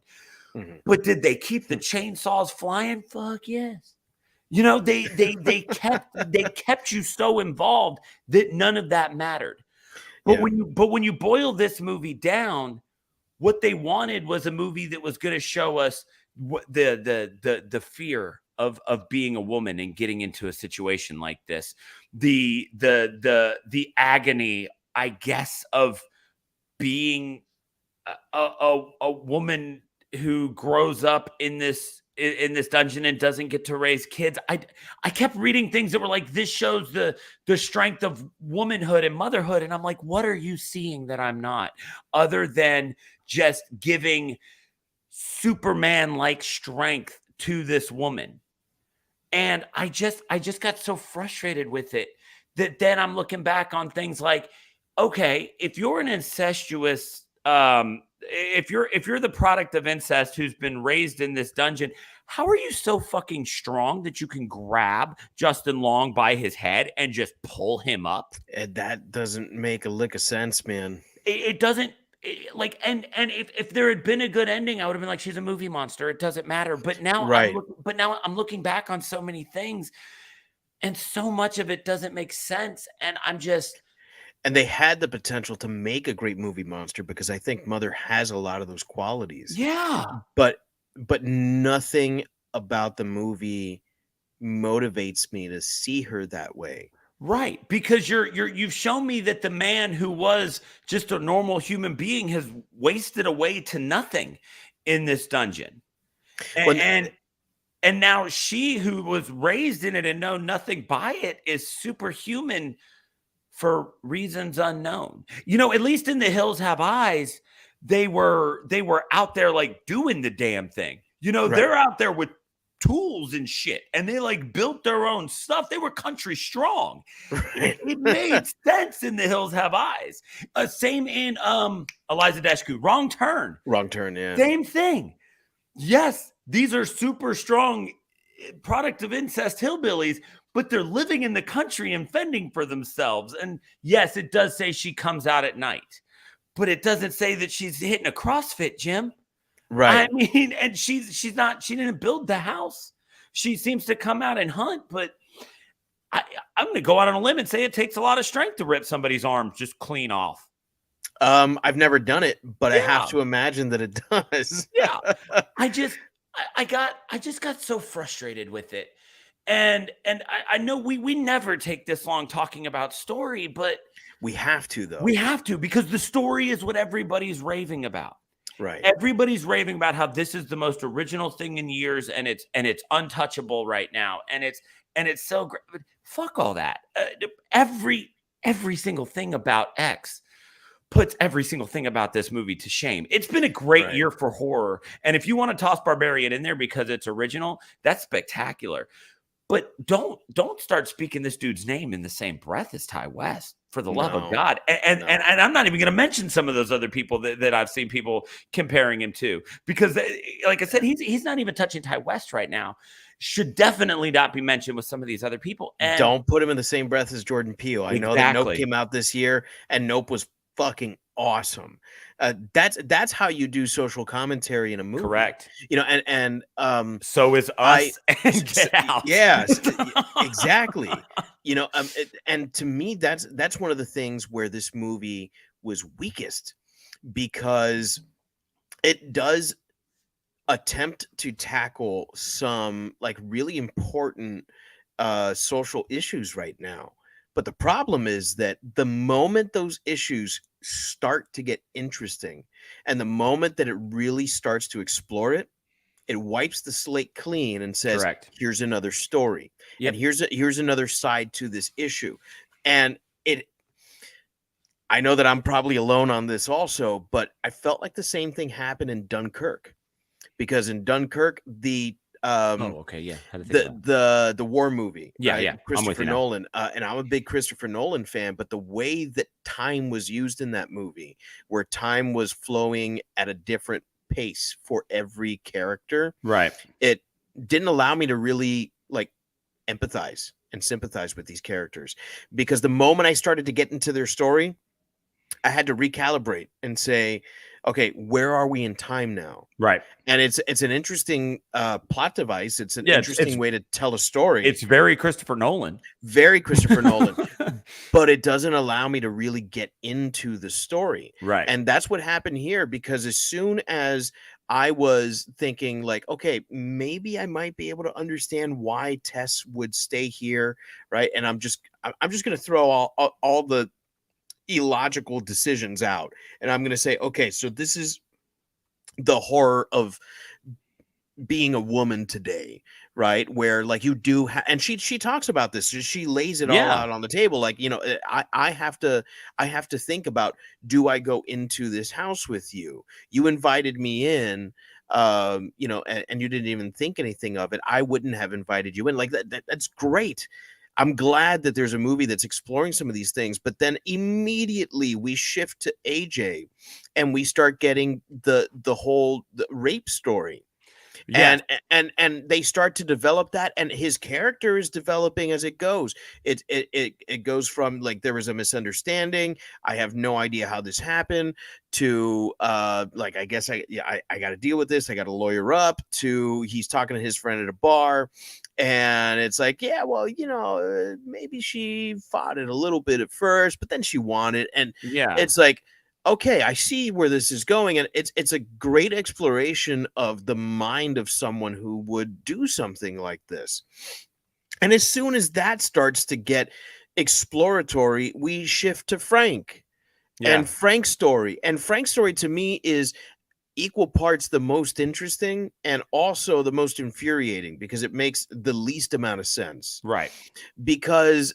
Speaker 8: But did they keep the chainsaws flying? Fuck yes. You know, they kept you so involved that none of that mattered. But when you boil this movie down, what they wanted was a movie that was going to show us what the fear of being a woman and getting into a situation like this, the agony, I guess, of being a woman who grows up in this dungeon and doesn't get to raise kids. I kept reading things that were like, this shows the strength of womanhood and motherhood, and I'm like, what are you seeing that I'm not, other than just giving Superman-like strength to this woman? And I just got so frustrated with it that then I'm looking back on things like, okay, if you're an incestuous, if you're the product of incest who's been raised in this dungeon, how are you so fucking strong that you can grab Justin Long by his head and just pull him up?
Speaker 7: And that doesn't make a lick of sense, man.
Speaker 8: It doesn't. And if there had been a good ending, I would have been like, she's a movie monster. It doesn't matter. But now, I'm looking back on so many things, and so much of it doesn't make sense. And I'm just.
Speaker 7: And they had the potential to make a great movie monster, because I think Mother has a lot of those qualities.
Speaker 8: Yeah.
Speaker 7: But nothing about the movie motivates me to see her that way.
Speaker 8: Right, because you've shown me that the man who was just a normal human being has wasted away to nothing in this dungeon. And now she, who was raised in it and know nothing by it, is superhuman for reasons unknown. You know, at least in The Hills Have Eyes, they were out there like doing the damn thing. You know, they're out there with tools and shit, and they like built their own stuff. They were country strong. It made sense in The Hills Have Eyes. Same in Eliza Dushku. Wrong Turn.
Speaker 7: Yeah.
Speaker 8: Same thing. Yes, these are super strong product of incest hillbillies, but they're living in the country and fending for themselves. And yes, it does say she comes out at night, but it doesn't say that she's hitting a CrossFit gym.
Speaker 7: Right.
Speaker 8: I mean, and she didn't build the house. She seems to come out and hunt, but I'm going to go out on a limb and say it takes a lot of strength to rip somebody's arms just clean off.
Speaker 7: I've never done it, but I have to imagine that it does.
Speaker 8: Yeah. I just got so frustrated with it. And I know we never take this long talking about story, but
Speaker 7: we have to, though.
Speaker 8: We have to, because the story is what everybody's raving about.
Speaker 7: Right.
Speaker 8: Everybody's raving about how this is the most original thing in years, and it's untouchable right now, and it's so great. But fuck all that. Every single thing about X puts every single thing about this movie to shame. It's been a great year for horror, and if you want to toss Barbarian in there because it's original, that's spectacular. But don't start speaking this dude's name in the same breath as Ty West, for the love of God. And I'm not even going to mention some of those other people that I've seen people comparing him to, because like I said, he's not even touching Ty West right now. Should definitely not be mentioned with some of these other people. And
Speaker 7: don't put him in the same breath as Jordan Peele. I know that Nope came out this year, and Nope was fucking awesome. That's how you do social commentary in a movie.
Speaker 8: Correct.
Speaker 7: And
Speaker 8: So is Us and Get Out.
Speaker 7: Yes, exactly. And to me, that's one of the things where this movie was weakest, because it does attempt to tackle some like really important social issues right now. But the problem is that the moment those issues start to get interesting, and the moment that it really starts to explore it, it wipes the slate clean and says,
Speaker 8: Correct.
Speaker 7: here's another story.
Speaker 8: Yep.
Speaker 7: And here's another side to this issue. And I know that I'm probably alone on this also, but I felt like the same thing happened in Dunkirk, because in Dunkirk, the
Speaker 8: okay, yeah.
Speaker 7: the war movie,
Speaker 8: Yeah,
Speaker 7: right?
Speaker 8: yeah. I'm with
Speaker 7: Christopher
Speaker 8: you now.
Speaker 7: Nolan, and I'm a big Christopher Nolan fan, but the way that time was used in that movie, where time was flowing at a different pace for every character,
Speaker 8: Right.
Speaker 7: it didn't allow me to really like empathize and sympathize with these characters, because the moment I started to get into their story, I had to recalibrate and say, okay, where are we in time now?
Speaker 8: Right.
Speaker 7: And it's an interesting plot device. It's an
Speaker 8: Yeah,
Speaker 7: interesting way to tell a story.
Speaker 8: It's very Christopher Nolan.
Speaker 7: Very Christopher Nolan, but it doesn't allow me to really get into the story.
Speaker 8: Right.
Speaker 7: And that's what happened here, because as soon as I was thinking like, okay, maybe I might be able to understand why Tess would stay here, right? And I'm just going to throw all the illogical decisions out, and I'm going to say, okay, so this is the horror of being a woman today, right? Where like you do and she talks about this, she lays it all out on the table, like, I have to think about, do I go into this house with you? You invited me in, and you didn't even think anything of it. I wouldn't have invited you in. Like that's great. I'm glad that there's a movie that's exploring some of these things, but then immediately we shift to AJ and we start getting the whole rape story.
Speaker 8: Yeah.
Speaker 7: And they start to develop that, and his character is developing as it goes. It goes from like, there was a misunderstanding, I have no idea how this happened, to like, I guess I got to deal with this, I got to lawyer up, to he's talking to his friend at a bar, and it's like, yeah, well, maybe she fought it a little bit at first, but then she won it, and it's like, okay, I see where this is going, and it's a great exploration of the mind of someone who would do something like this. And as soon as that starts to get exploratory, we shift to Frank and Frank's story. And Frank's story to me is equal parts the most interesting and also the most infuriating, because it makes the least amount of sense.
Speaker 8: Right.
Speaker 7: Because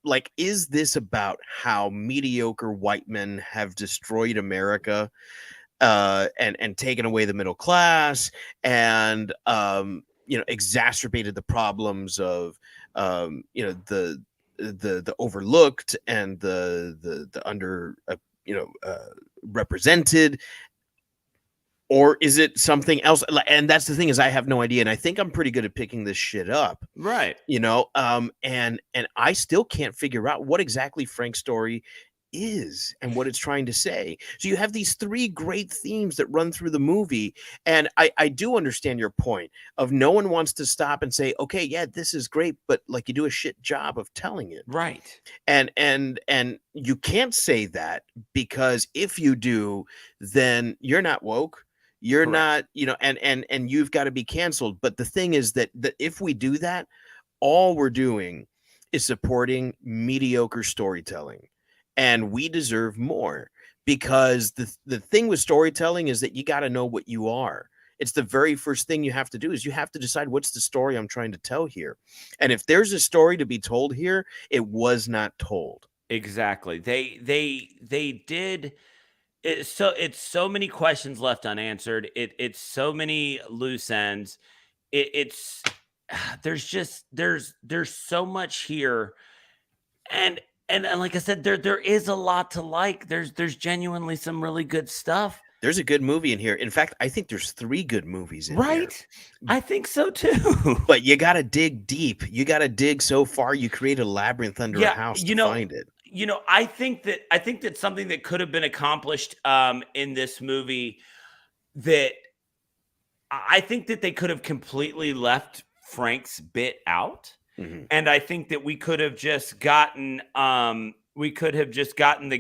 Speaker 7: like, is this about how mediocre white men have destroyed America and taken away the middle class, and exacerbated the problems of the overlooked and the under represented? Or is it something else? And that's the thing, is I have no idea. And I think I'm pretty good at picking this shit up.
Speaker 8: Right.
Speaker 7: And I still can't figure out what exactly Frank's story is and what it's trying to say. So you have these three great themes that run through the movie. And I do understand your point of no one wants to stop and say, okay, yeah, this is great, but like, you do a shit job of telling it.
Speaker 8: Right.
Speaker 7: And you can't say that, because if you do, then you're not woke. You're
Speaker 8: Correct.
Speaker 7: not, and you've got to be canceled. But the thing is that if we do that, all we're doing is supporting mediocre storytelling, and we deserve more, because the thing with storytelling is that you got to know what you are. It's the very first thing you have to do, is you have to decide, what's the story I'm trying to tell here? And if there's a story to be told here, it was not told.
Speaker 8: Exactly. They did. It's so many questions left unanswered. It's so many loose ends. It's there's so much here, and like I said, there is a lot to like. There's genuinely some really good stuff.
Speaker 7: There's a good movie in here. In fact, I think there's 3 good movies in here.
Speaker 8: Right. I think so too.
Speaker 7: But you got to dig deep. You got to dig so far, you create a labyrinth under a house to find it.
Speaker 8: I think that something that could have been accomplished in this movie, that I think that they could have completely left Frank's bit out.
Speaker 7: Mhm.
Speaker 8: And I think that we could have just gotten Andre. We could have just gotten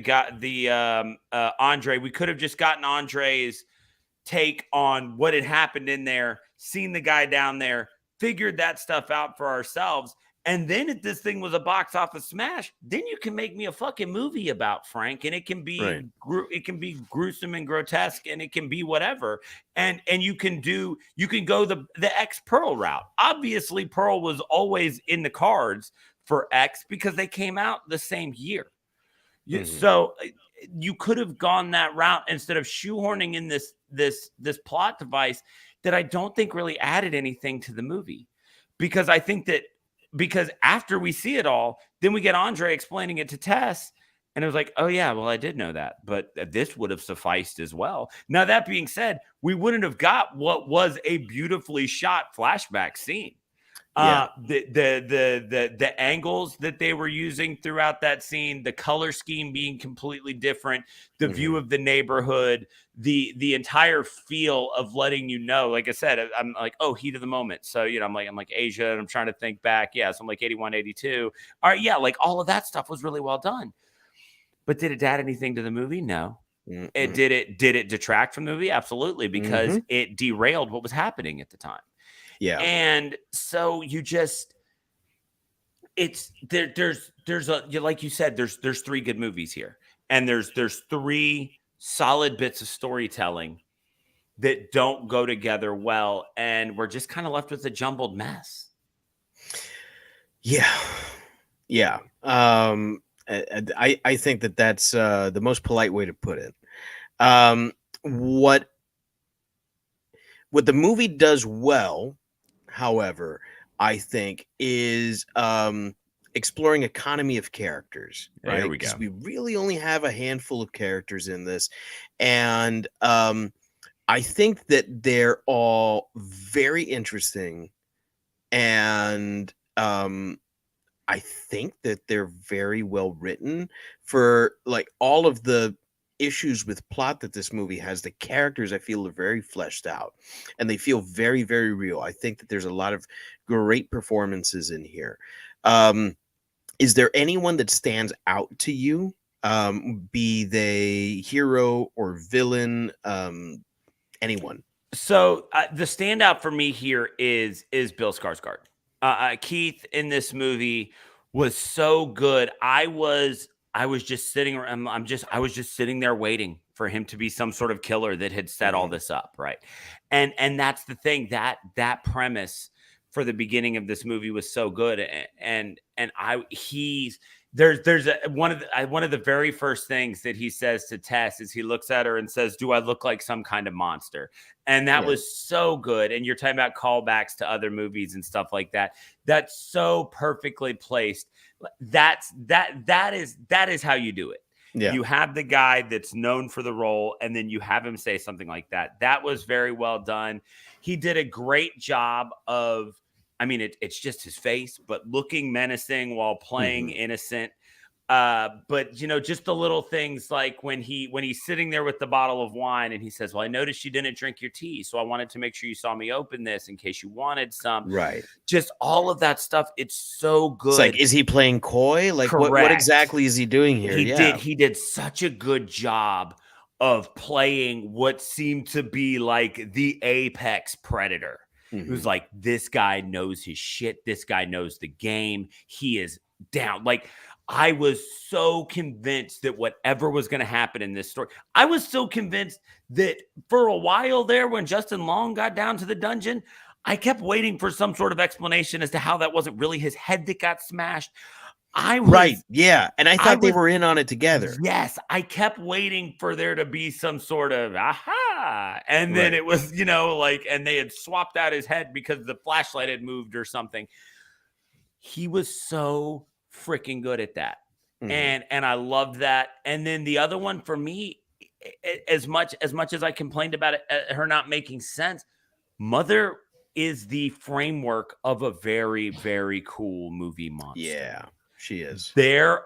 Speaker 8: Andre's take on what had happened in there, seen the guy down there, figured that stuff out for ourselves. And then if this thing was a box office smash, then you can make me a fucking movie about Frank, and it can be
Speaker 7: Right.
Speaker 8: it can be gruesome and grotesque, and it can be whatever. And you can go the X Pearl route. Obviously, Pearl was always in the cards for X because they came out the same year. So you could have gone that route instead of shoehorning in this plot device that I don't think really added anything to the movie, because I think that because after we see it all, then we get Andre explaining it to Tess, and it was like, oh yeah, well I did know that, but this would have sufficed as well. Now that being said, we wouldn't have got what was a beautifully shot flashback scene. The angles that they were using throughout that scene, the color scheme being completely different, the view of the neighborhood, the entire feel of letting you know. Like I said, I'm like, oh, heat of the moment. So I'm like Asia, and I'm trying to think back. Yeah, so I'm like 81, 82. All right, yeah, like all of that stuff was really well done. But did it add anything to the movie? No. It did it detract from the movie? Absolutely, because it derailed what was happening at the time.
Speaker 7: Yeah.
Speaker 8: And so there's like you said, there's three good movies here, and there's three solid bits of storytelling that don't go together well, and we're just kind of left with a jumbled mess.
Speaker 7: Yeah. I think that's the most polite way to put it. What the movie does well, however, I think, is exploring economy of characters. Right?
Speaker 8: There we go.
Speaker 7: Because we really only have a handful of characters in this, and I think that they're all very interesting, and I think that they're very well written for like all of the issues with plot that this movie has. The characters, I feel, are very fleshed out, and they feel very, very real. I think that there's a lot of great performances in here. Is there anyone that stands out to you, be they hero or villain, anyone?
Speaker 8: So the standout for me here is Bill Skarsgård. Keith in this movie was so good. I was just sitting around. I was just sitting there waiting for him to be some sort of killer that had set all this up, right? And that's the thing, that premise for the beginning of this movie was so good. And there's one of the very first things that he says to Tess is he looks at her and says, "Do I look like some kind of monster?" And that was so good. And you're talking about callbacks to other movies and stuff like that. That's so perfectly placed. That is how you do it.
Speaker 7: Yeah.
Speaker 8: You have the guy that's known for the role, and then you have him say something like that. That was very well done. He did a great job of, I mean, it's just his face, but looking menacing while playing innocent. But just the little things like when he's sitting there with the bottle of wine and he says, "Well, I noticed you didn't drink your tea, so I wanted to make sure you saw me open this in case you wanted some."
Speaker 7: Right.
Speaker 8: Just all of that stuff. It's so good.
Speaker 7: It's like, is he playing coy? Like, what exactly is he doing here?
Speaker 8: He did such a good job of playing what seemed to be like the apex predator. It was like, this guy knows his shit. This guy knows the game. He is down. Like, I was so convinced that whatever was going to happen in this story, I was so convinced that for a while there, when Justin Long got down to the dungeon, I kept waiting for some sort of explanation as to how that wasn't really his head that got smashed.
Speaker 7: Right. Yeah. And I thought they were in on it together.
Speaker 8: Yes. I kept waiting for there to be some sort of aha. And then it was, and they had swapped out his head because the flashlight had moved or something. He was so freaking good at that. And I loved that. And then the other one for me, as much as I complained about it, her not making sense, Mother is the framework of a very, very cool movie monster.
Speaker 7: Yeah. She is.
Speaker 8: There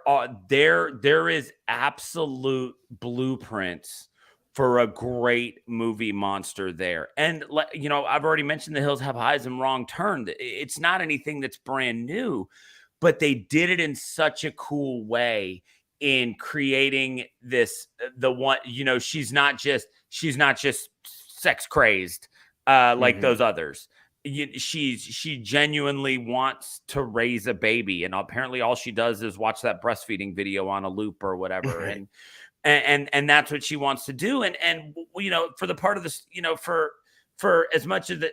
Speaker 8: is absolute blueprints for a great movie monster there. And I've already mentioned The Hills Have Eyes and Wrong Turn. It's not anything that's brand new, but they did it in such a cool way in creating this the one, she's not just sex crazed like those others. She genuinely wants to raise a baby, and apparently all she does is watch that breastfeeding video on a loop or whatever.
Speaker 7: Right.
Speaker 8: And that's what she wants to do. And for the part of this, for as much of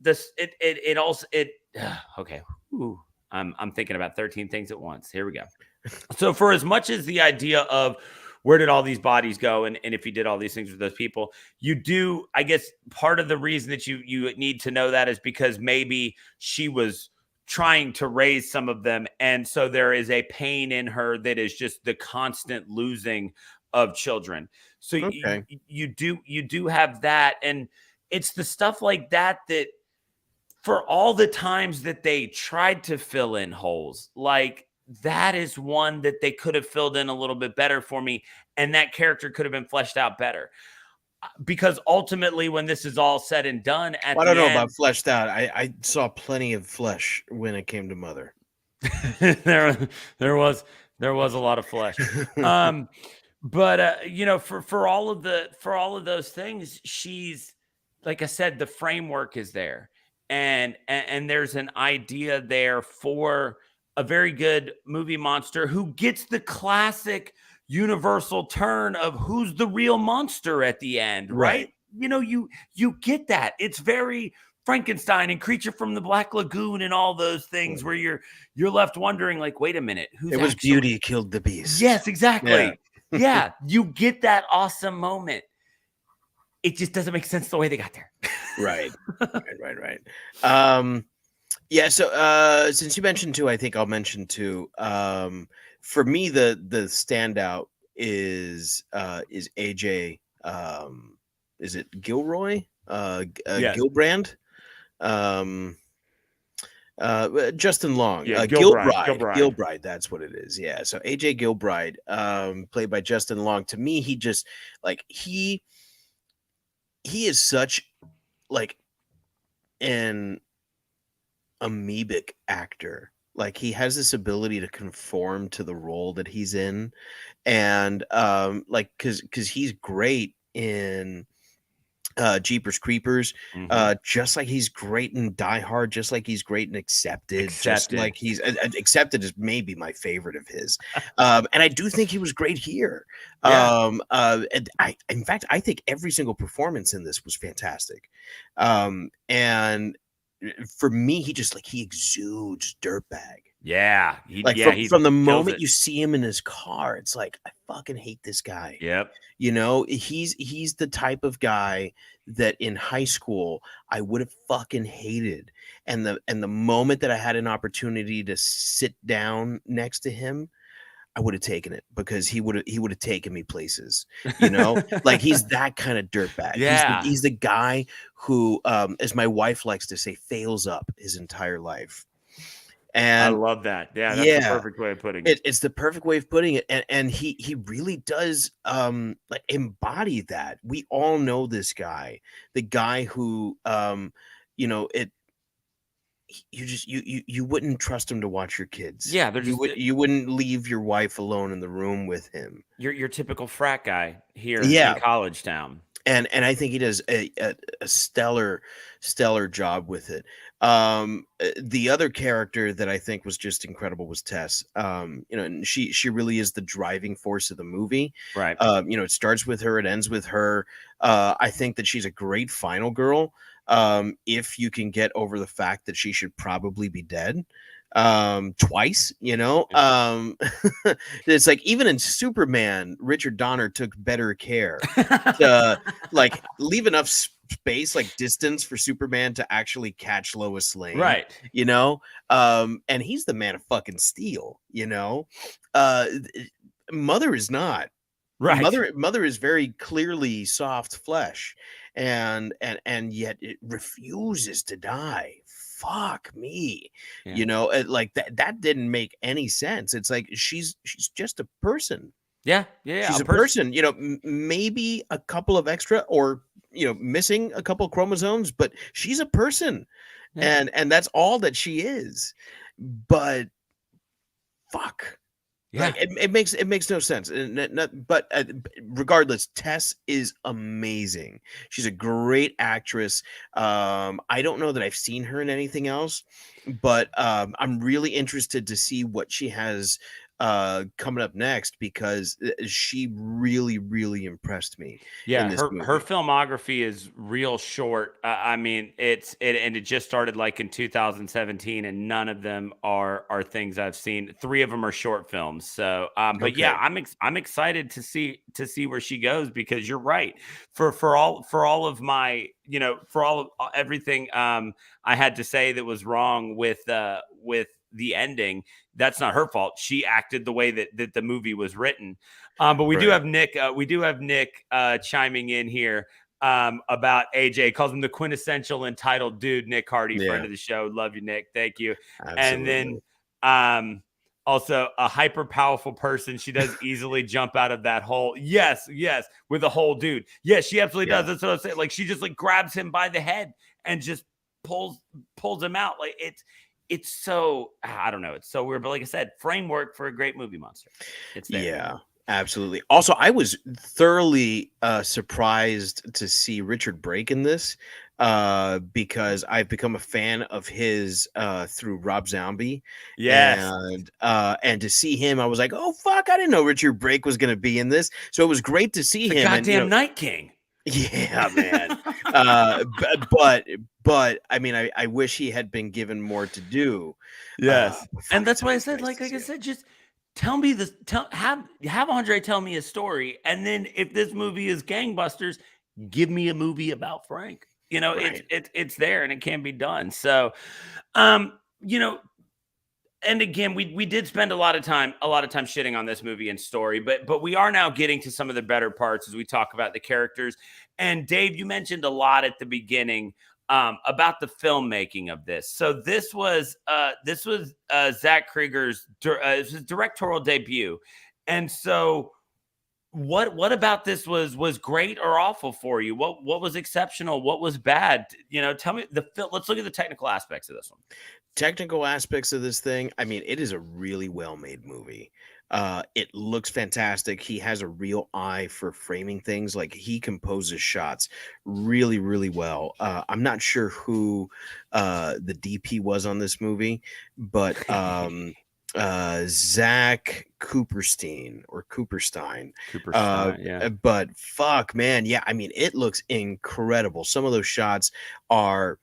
Speaker 8: it also okay. Ooh, I'm thinking about 13 things at once. Here we go. So for as much as the idea of where did all these bodies go, and if you did all these things with those people, you do, I guess part of the reason that you need to know that is because maybe she was trying to raise some of them, and so there is a pain in her that is just the constant losing of children. So
Speaker 7: Okay.
Speaker 8: you do have that, and it's the stuff like that for all the times that they tried to fill in holes, like that is one that they could have filled in a little bit better for me, and that character could have been fleshed out better. Because ultimately, when this is all said and done,
Speaker 7: I don't know about fleshed out. I saw plenty of flesh when it came to Mother.
Speaker 8: there was a lot of flesh. But for all of those things, she's, like I said, the framework is there, and there's an idea there for a very good movie monster who gets the classic universal turn of who's the real monster at the end, right? You get that. It's very Frankenstein and Creature from the Black Lagoon and all those things where you're left wondering, like, wait a minute,
Speaker 7: it was Beauty killed the Beast.
Speaker 8: Yes, exactly. Yeah, you get that awesome moment. It just doesn't make sense the way they got there.
Speaker 7: Right. Yeah, so since you mentioned two, I think I'll mention two. For me, the standout is AJ. Is it Gilroy?
Speaker 8: Yes.
Speaker 7: Gilbrand. Justin Long. Gilbride. That's what it is. Yeah. So AJ Gilbride, played by Justin Long. To me, he just he is such like an amoebic actor. Like he has this ability to conform to the role that he's in, and because he's great in Jeepers Creepers, just like he's great in Die Hard, just like he's great in Accepted. Just like he's Accepted is maybe my favorite of his, and I do think he was great here. And in fact, I think every single performance in this was fantastic, and for me, he exudes dirtbag.
Speaker 8: Yeah.
Speaker 7: From the moment you see him in his car, it's like, I fucking hate this guy.
Speaker 8: Yep.
Speaker 7: He's the type of guy that in high school I would have fucking hated. And the moment that I had an opportunity to sit down next to him, I would have taken it, because he would have taken me places, like he's that kind of dirtbag.
Speaker 8: Yeah.
Speaker 7: He's the guy who, as my wife likes to say, fails up his entire life. And
Speaker 8: I love that. Yeah, that's the perfect way of putting it.
Speaker 7: It's the perfect way of putting it. And he really does embody that. We all know this guy, the guy who you wouldn't trust him to watch your kids.
Speaker 8: Yeah,
Speaker 7: you wouldn't leave your wife alone in the room with him.
Speaker 8: Your typical frat guy here in college town.
Speaker 7: And I think he does a stellar job with it. The other character that I think was just incredible was Tess. And she really is the driving force of the movie.
Speaker 8: Right.
Speaker 7: It starts with her, it ends with her. I think that she's a great final girl. If you can get over the fact that she should probably be dead twice, it's like, even in Superman, Richard Donner took better care to leave enough space, distance, for Superman to actually catch Lois Lane,
Speaker 8: right?
Speaker 7: And he's the Man of fucking Steel. Mother is not.
Speaker 8: Right.
Speaker 7: Mother is very clearly soft flesh, and yet it refuses to die. fuck me,
Speaker 8: Yeah.
Speaker 7: you know, like that didn't make any sense. It's like she's just a person.
Speaker 8: Yeah.
Speaker 7: She's
Speaker 8: A
Speaker 7: a
Speaker 8: person.
Speaker 7: person, you know, maybe a couple of extra or, you know, missing a couple chromosomes, but she's a person.
Speaker 8: Yeah.
Speaker 7: And that's all that she is. But fuck.
Speaker 8: Yeah.
Speaker 7: Like it makes no sense. But regardless, Tess is amazing. She's a great actress. I don't know that I've seen her in anything else, but I'm really interested to see what she has coming up next because she really impressed me in
Speaker 8: Yeah,
Speaker 7: this
Speaker 8: her
Speaker 7: movie.
Speaker 8: filmography is real short. I mean, and it just started like in 2017, and none of them are things I've seen. 3 of them are short films. So, but yeah,
Speaker 7: Okay.
Speaker 8: I'm excited to see where she goes because you're right. For all of my, you know, for all of everything I had to say that was wrong with the ending. That's not her fault. She acted the way that the movie was written. But we do
Speaker 7: Right.
Speaker 8: have Nick. We do have Nick chiming in here about AJ. Calls him the quintessential entitled dude. Nick Hardy, friend
Speaker 7: Yeah,
Speaker 8: of the show. Love you, Nick. Thank you. And then
Speaker 7: absolutely.
Speaker 8: um, also a hyper powerful person. She does easily jump out of that hole. Yes, with a whole dude. Yes, she absolutely does.
Speaker 7: Yeah.
Speaker 8: That's what I'm saying. Like she just like grabs him by the head and just pulls him out. Like it's so I don't know. It's so weird. But like I said, framework for a great movie monster. It's there.
Speaker 7: Yeah, absolutely. Also, I was thoroughly surprised to see Richard Brake in this because I've become a fan of his through Rob Zombie,
Speaker 8: Yes.
Speaker 7: and to see him, I was like, oh fuck, I didn't know Richard Brake was going to be in this. So it was great to see
Speaker 8: The
Speaker 7: him, and you
Speaker 8: goddamn
Speaker 7: know,
Speaker 8: Night King.
Speaker 7: yeah, man. But I mean, I wish he had been given more to do.
Speaker 8: Yes.
Speaker 7: But
Speaker 8: And
Speaker 7: fuck,
Speaker 8: that's
Speaker 7: it's
Speaker 8: why I
Speaker 7: always
Speaker 8: said,
Speaker 7: nice to
Speaker 8: like
Speaker 7: see
Speaker 8: I
Speaker 7: him.
Speaker 8: said, just tell me this. Have Andre tell me a story, and then if this movie is gangbusters, give me a movie about Frank. You know,
Speaker 7: Right.
Speaker 8: it's there and it can be done. So, um, you know, and again, we did spend a lot of time shitting on this movie and story, but we are now getting to some of the better parts as we talk about the characters. And Dave, you mentioned a lot at the beginning about the filmmaking of this. So this was Zach Krieger's his directorial debut, and so what about this was great or awful for you? What was exceptional? What was bad? You know, tell me let's look at the technical aspects of this one.
Speaker 7: Technical aspects of this thing, I mean, it is a really well-made movie. It looks fantastic. He has a real eye for framing things. Like he composes shots really well. I'm not sure who the DP was on this movie, but Zach Cooperstein.
Speaker 8: Yeah.
Speaker 7: But fuck, man, yeah. I mean, it looks incredible. Some of those shots are,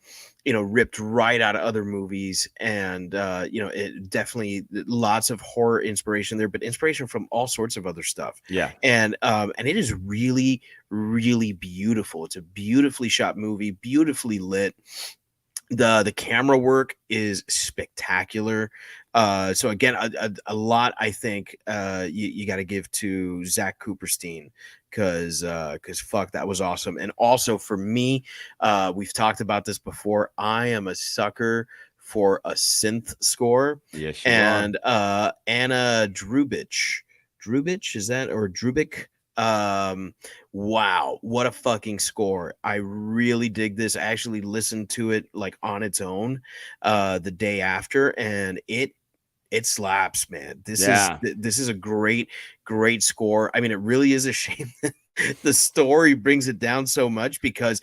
Speaker 7: you know, ripped right out of other movies, and you know, it definitely lots of horror inspiration there, but inspiration from all sorts of other stuff.
Speaker 8: Yeah.
Speaker 7: And it is really beautiful. It's a beautifully shot movie, beautifully lit. The camera work is spectacular. So again, a lot I think you got to give to Zach Cooperstein because fuck, that was awesome. And also for me, we've talked about this before. I am a sucker for a synth score.
Speaker 8: Yes, you
Speaker 7: And Anna Drubich, is that, or Drubik? Wow, what a fucking score. I really dig this. I actually listened to it like on its own the day after, and it slaps, man. This is a great score. I mean, it really is a shame that the story brings it down so much, because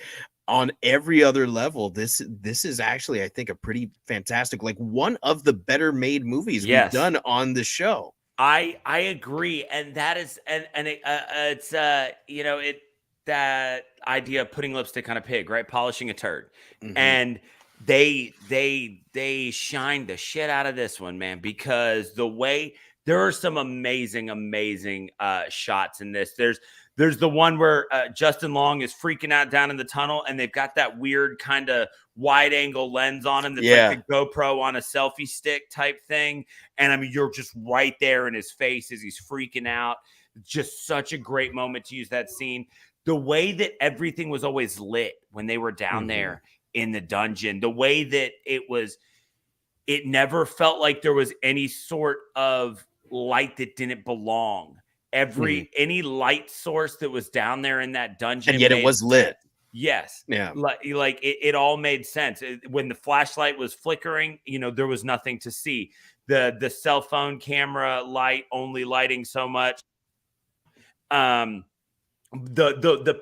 Speaker 7: on every other level, this is actually, I think, a pretty fantastic, like one of the better made movies we've done on the show.
Speaker 8: I agree, and that is it's you know, it that idea of putting lipstick on a pig, right? Polishing a turd, and they shine the shit out of this one, man, because the way there are some amazing shots in this. There's the one where Justin Long is freaking out down in the tunnel, and they've got that weird kind of wide angle lens on him that's like the GoPro on a selfie stick type thing. And I mean, you're just right there in his face as he's freaking out. Just such a great moment to use that scene. The way that everything was always lit when they were down there in the dungeon, the way that it never felt like there was any sort of light that didn't belong. Any light source that was down there in that dungeon,
Speaker 7: and yet it was lit.
Speaker 8: Sense. Yes.
Speaker 7: Yeah.
Speaker 8: Like it all made sense. When the flashlight was flickering, there was nothing to see. The cell phone camera light only lighting so much. The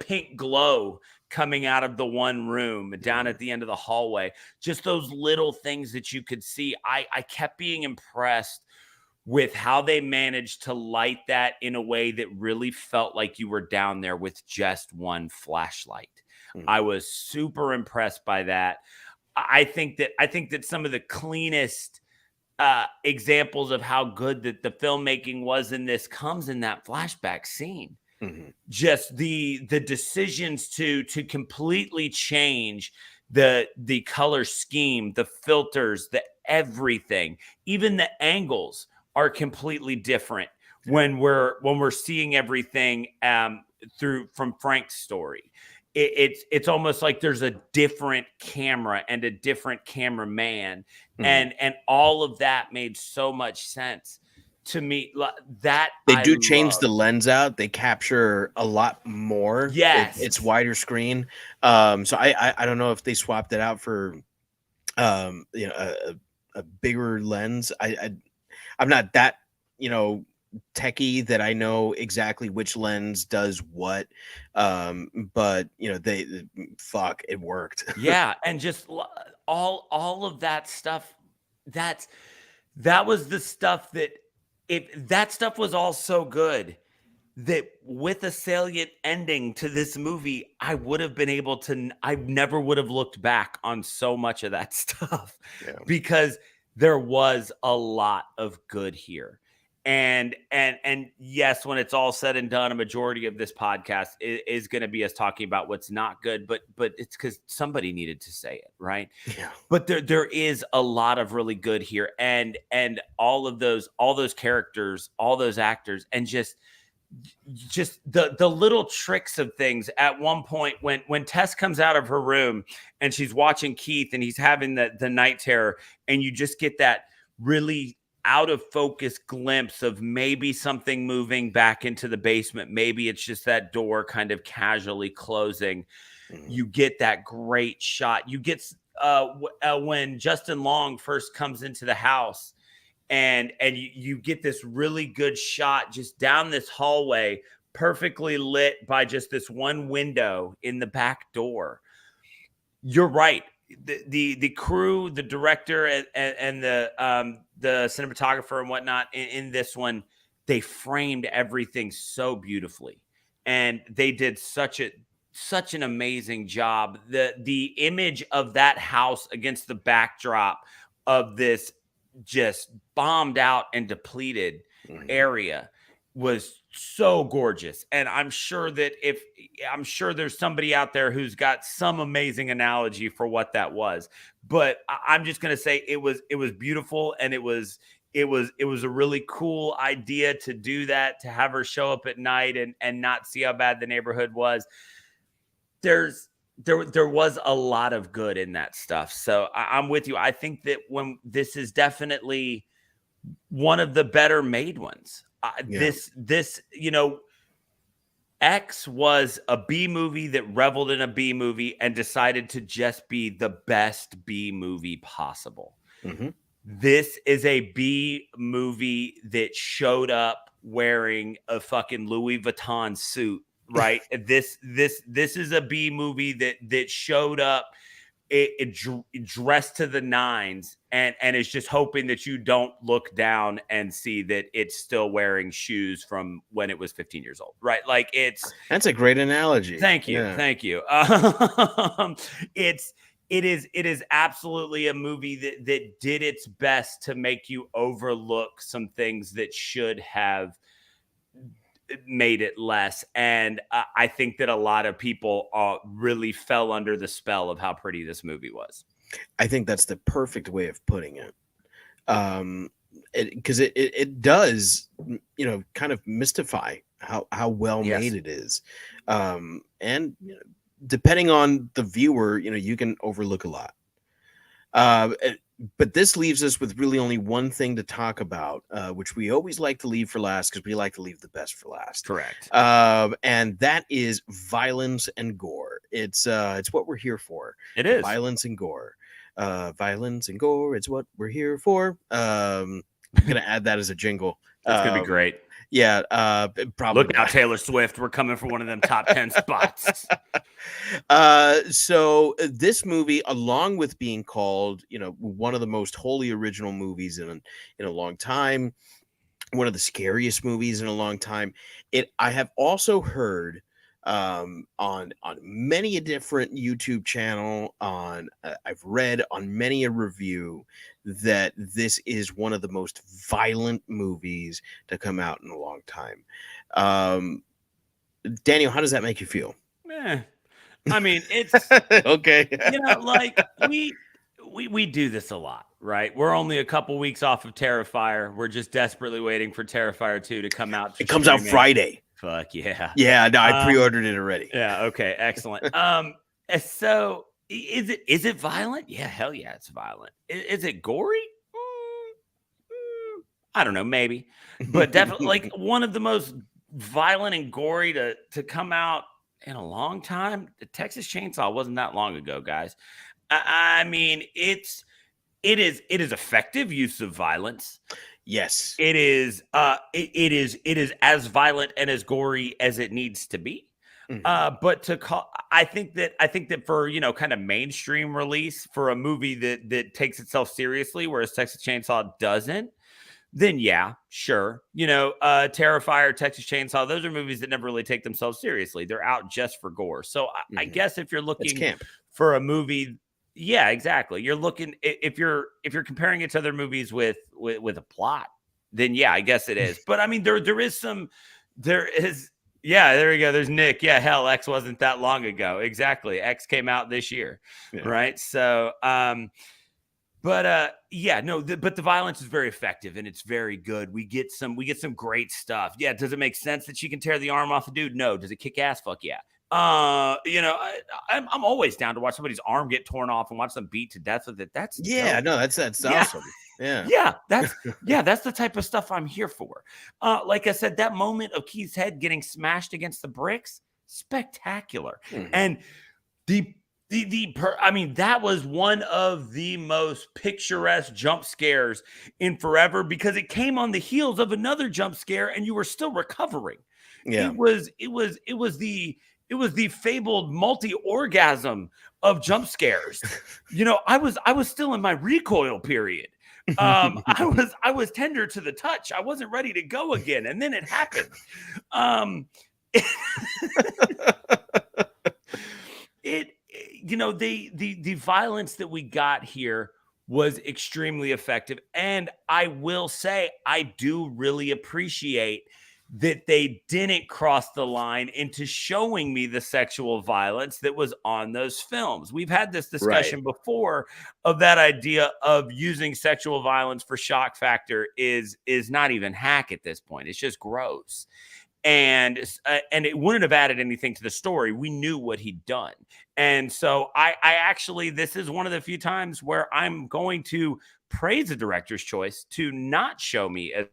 Speaker 8: pink glow coming out of the one room down at the end of the hallway, just those little things that you could see. I kept being impressed with how they managed to light that in a way that really felt like you were down there with just one flashlight. I was super impressed by that. I think that some of the cleanest examples of how good that the filmmaking was in this comes in that flashback scene. Just the decisions to completely change the color scheme, the filters, the everything, even the angles are completely different when we're seeing everything from Frank's story. It's almost like there's a different camera and a different cameraman, and all of that made so much sense to me. That
Speaker 7: they do change the lens out. They capture a lot more.
Speaker 8: Yes,
Speaker 7: it's wider screen. So I don't know if they swapped it out for a bigger lens. I'm not that techie that I know exactly which lens does what, but it worked.
Speaker 8: Yeah, and just all of that stuff, that was the stuff that that stuff was all so good that with a salient ending to this movie, I would have been able to, I never would have looked back on so much of that stuff because there was a lot of good here. And yes, when it's all said and done, a majority of this podcast is going to be us talking about what's not good, but it's because somebody needed to say it, right?
Speaker 7: Yeah.
Speaker 8: But there is a lot of really good here, and all those characters, all those actors, and just the little tricks of things. At one point, when Tess comes out of her room and she's watching Keith and he's having the night terror, and you just get that really out of focus glimpse of maybe something moving back into the basement. Maybe it's just that door kind of casually closing. You get that great shot. You get when Justin Long first comes into the house, and you get this really good shot just down this hallway, perfectly lit by just this one window in the back door. You're right. The crew, the director, and the cinematographer and whatnot in this one, they framed everything so beautifully, and they did such an amazing job. The image of that house against the backdrop of this just bombed out and depleted area was so gorgeous. And I'm sure there's somebody out there who's got some amazing analogy for what that was, but I'm just going to say it was beautiful. And it was a really cool idea to do that, to have her show up at night and not see how bad the neighborhood was. There was a lot of good in that stuff. So I'm with you. I think that when this is definitely one of the better made ones. This X was a B movie that reveled in a B movie and decided to just be the best B movie possible. This is a B movie that showed up wearing a fucking Louis Vuitton suit, right? This is a B movie that showed up dressed to the nines and is just hoping that you don't look down and see that it's still wearing shoes from when it was 15 years old, right? Like
Speaker 7: that's a great analogy.
Speaker 8: Thank you. Thank you. It is absolutely a movie that did its best to make you overlook some things that should have made it less. And I think that a lot of people really fell under the spell of how pretty this movie was.
Speaker 7: I think that's the perfect way of putting it. Because it does, kind of mystify how well made it is. And depending on the viewer, you can overlook a lot. But this leaves us with really only one thing to talk about, which we always like to leave for last because we like to leave the best for last.
Speaker 8: Correct.
Speaker 7: And that is violence and gore. It's what we're here for.
Speaker 8: It is.
Speaker 7: Violence and gore. Violence and gore. It's what we're here for. I'm gonna add that as a jingle.
Speaker 8: It's gonna be great.
Speaker 7: Yeah, probably.
Speaker 8: Look out, Taylor Swift. We're coming for one of them top 10 spots.
Speaker 7: So this movie, along with being called, one of the most wholly original movies in a long time, one of the scariest movies in a long time. I have also heard on many a different YouTube channel, I've read on many a review that this is one of the most violent movies to come out in a long time. Daniel, how does that make you feel?
Speaker 8: I mean, it's
Speaker 7: okay.
Speaker 8: Like we do this a lot, right? We're only a couple weeks off of Terrifier. We're just desperately waiting for Terrifier 2 to come out.
Speaker 7: It comes out Friday.
Speaker 8: Fuck yeah.
Speaker 7: Yeah, no, I pre-ordered it already.
Speaker 8: Yeah, okay, excellent. So is it violent? Yeah, hell yeah, it's violent. Is it gory? I don't know, maybe. But definitely like one of the most violent and gory to come out in a long time. The Texas Chainsaw wasn't that long ago, guys. I mean, it is effective use of violence.
Speaker 7: Yes,
Speaker 8: it is. It is as violent and as gory as it needs to be. Mm-hmm. But to call, I think that for kind of mainstream release for a movie that takes itself seriously, whereas Texas Chainsaw doesn't, then yeah, sure. Terrifier, Texas Chainsaw, those are movies that never really take themselves seriously. They're out just for gore. So I guess if you're looking for a movie. Yeah, exactly. You're looking if you're comparing it to other movies with a plot, then yeah, I guess it is. But I mean, there is. Yeah, there we go. There's Nick. Yeah, hell, X wasn't that long ago. Exactly. X came out this year, right? So, but the violence is very effective and it's very good. We get some great stuff. Yeah, does it make sense that she can tear the arm off a dude? No. Does it kick ass? Fuck yeah. I'm always down to watch somebody's arm get torn off and watch them beat to death with it. That's
Speaker 7: awesome.
Speaker 8: That's the type of stuff I'm here for. Like I said, that moment of Keith's head getting smashed against the bricks, spectacular. And that was one of the most picturesque jump scares in forever because it came on the heels of another jump scare and you were still recovering.
Speaker 7: Yeah.
Speaker 8: It was the fabled multi-orgasm of jump scares. I was still in my recoil period. I was tender to the touch. I wasn't ready to go again. And then it happened. The violence that we got here was extremely effective. And I will say, I do really appreciate that they didn't cross the line into showing me the sexual violence that was on those films. We've had this discussion before of that idea of using sexual violence for shock factor is not even hack at this point. It's just gross. And it wouldn't have added anything to the story. We knew what he'd done. And so I actually, this is one of the few times where I'm going to praise the director's choice to not show me as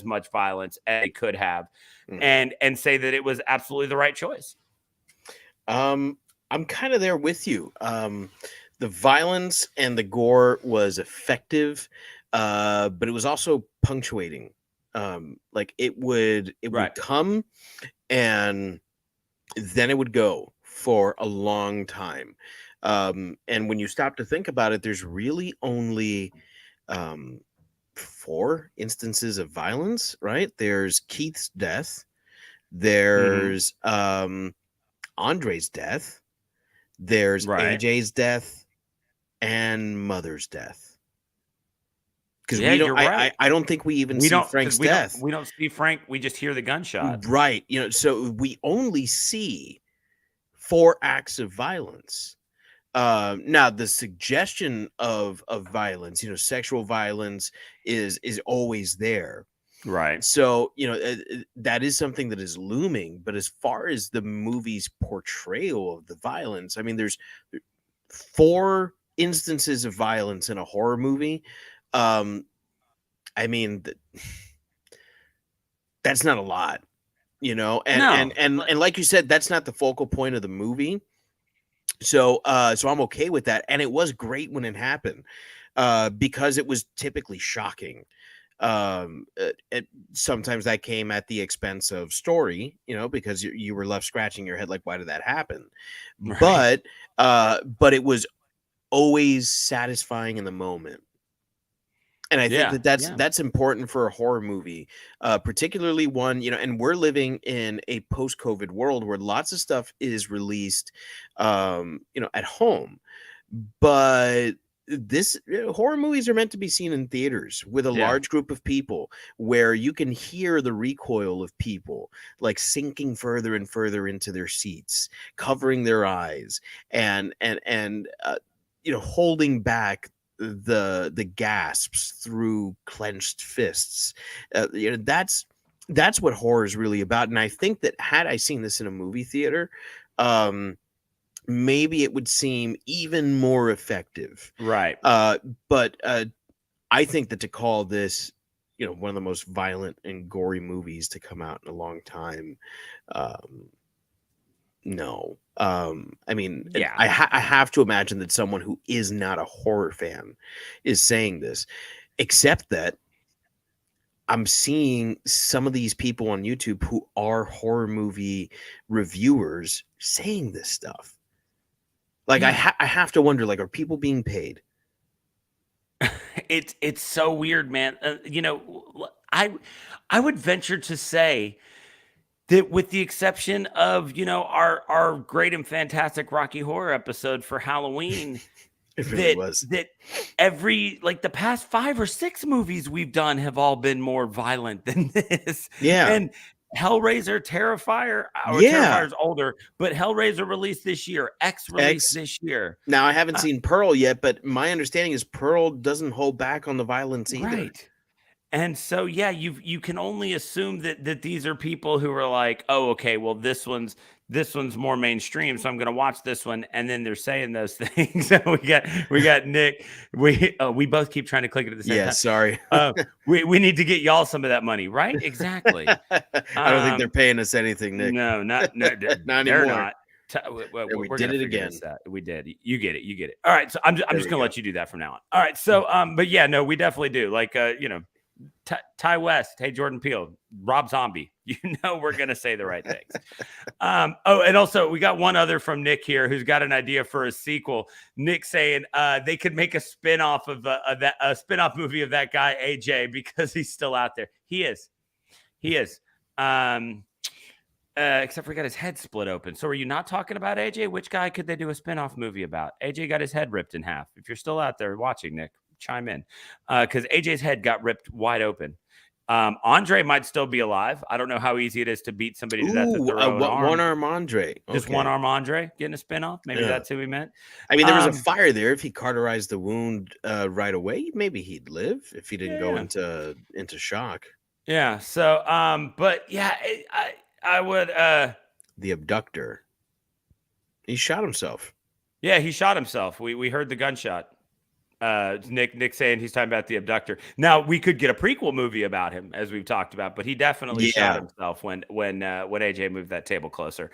Speaker 8: much violence as it could have and say that it was absolutely the right choice.
Speaker 7: I'm kind of there with you. The violence and the gore was effective, but it was also punctuating. Like it would come and then it would go for a long time. And when you stop to think about it, there's really only 4 instances of violence, right? There's Keith's death, there's Andre's death, there's AJ's death, and Mother's death. Because I don't think we even see Frank's death.
Speaker 8: We don't see Frank. We just hear the gunshot.
Speaker 7: Right. So we only see 4 acts of violence. Now the suggestion of violence, sexual violence is always there.
Speaker 8: Right.
Speaker 7: So, that is something that is looming. But as far as the movie's portrayal of the violence, I mean, there's 4 instances of violence in a horror movie. I mean, that's not a lot,
Speaker 8: No.
Speaker 7: and like you said, that's not the focal point of the movie. So I'm okay with that. And it was great when it happened, because it was typically shocking. Sometimes that came at the expense of story, because you were left scratching your head like, why did that happen?
Speaker 8: Right.
Speaker 7: But it was always satisfying in the moment. And I think
Speaker 8: Yeah.
Speaker 7: that that's important for a horror movie, particularly one, and we're living in a post-COVID world where lots of stuff is released, at home. But horror movies are meant to be seen in theaters with a
Speaker 8: Yeah.
Speaker 7: large group of people, where you can hear the recoil of people like sinking further and further into their seats, covering their eyes, and holding back the gasps through clenched fists. That's what horror is really about. And I think that had I seen this in a movie theater, maybe it would seem even more effective.
Speaker 8: Right.
Speaker 7: But I think that to call this, one of the most violent and gory movies to come out in a long time, no. I mean,
Speaker 8: Yeah.
Speaker 7: I have to imagine that someone who is not a horror fan is saying this, except that I'm seeing some of these people on YouTube who are horror movie reviewers saying this stuff. Like,
Speaker 8: Yeah.
Speaker 7: I have to wonder, like, are people being paid?
Speaker 8: It's so weird, man. I would venture to say that, with the exception of our great and fantastic Rocky Horror episode for Halloween,
Speaker 7: It really was.
Speaker 8: that every, like, the past 5 or 6 movies we've done have all been more violent than this.
Speaker 7: Yeah.
Speaker 8: And Hellraiser, Terrifier,
Speaker 7: Yeah.
Speaker 8: Terrifier's older, but Hellraiser released this year. X released this year.
Speaker 7: Now, I haven't seen Pearl yet, but my understanding is Pearl doesn't hold back on the violence either.
Speaker 8: Right. And so, yeah, you can only assume that these are people who are like, oh, okay, well, this one's more mainstream, so I'm going to watch this one. And then they're saying those things. So we got Nick. We both keep trying to click it at the same time.
Speaker 7: Yeah, sorry.
Speaker 8: We need to get y'all some of that money, right? Exactly.
Speaker 7: I don't think they're paying us anything, Nick.
Speaker 8: No, not
Speaker 7: Not
Speaker 8: they're
Speaker 7: anymore.
Speaker 8: not.
Speaker 7: We
Speaker 8: We're
Speaker 7: did
Speaker 8: gonna
Speaker 7: it
Speaker 8: figure
Speaker 7: again.
Speaker 8: this out. We did. You get it. All right. So I'm just
Speaker 7: we
Speaker 8: gonna
Speaker 7: go.
Speaker 8: let you do that from now on. All right. So but yeah, no, we definitely do. Like Ty West, hey Jordan Peele, Rob Zombie. We're gonna say the right things. And also we got one other from Nick here who's got an idea for a sequel. Nick saying they could make a spinoff of a spinoff movie of that guy AJ because he's still out there. He is. Except for he got his head split open. So are you not talking about AJ? Which guy could they do a spinoff movie about? AJ got his head ripped in half. If you're still out there watching, Nick, chime in. Because AJ's head got ripped wide open. Andre might still be alive. I don't know how easy it is to beat somebody to death with their own arm.
Speaker 7: One-arm Andre.
Speaker 8: Just
Speaker 7: Okay.
Speaker 8: one-arm Andre getting a spinoff? Maybe that's who he meant.
Speaker 7: I mean, there was a fire there. If he cauterized the wound right away, maybe he'd live if he didn't go into shock.
Speaker 8: Yeah. So, but yeah, I would.
Speaker 7: The abductor. He shot himself.
Speaker 8: Yeah, he shot himself. We heard the gunshot. Nick saying he's talking about the abductor. Now we could get a prequel movie about him, as we've talked about, but he definitely shot himself when AJ moved that table closer.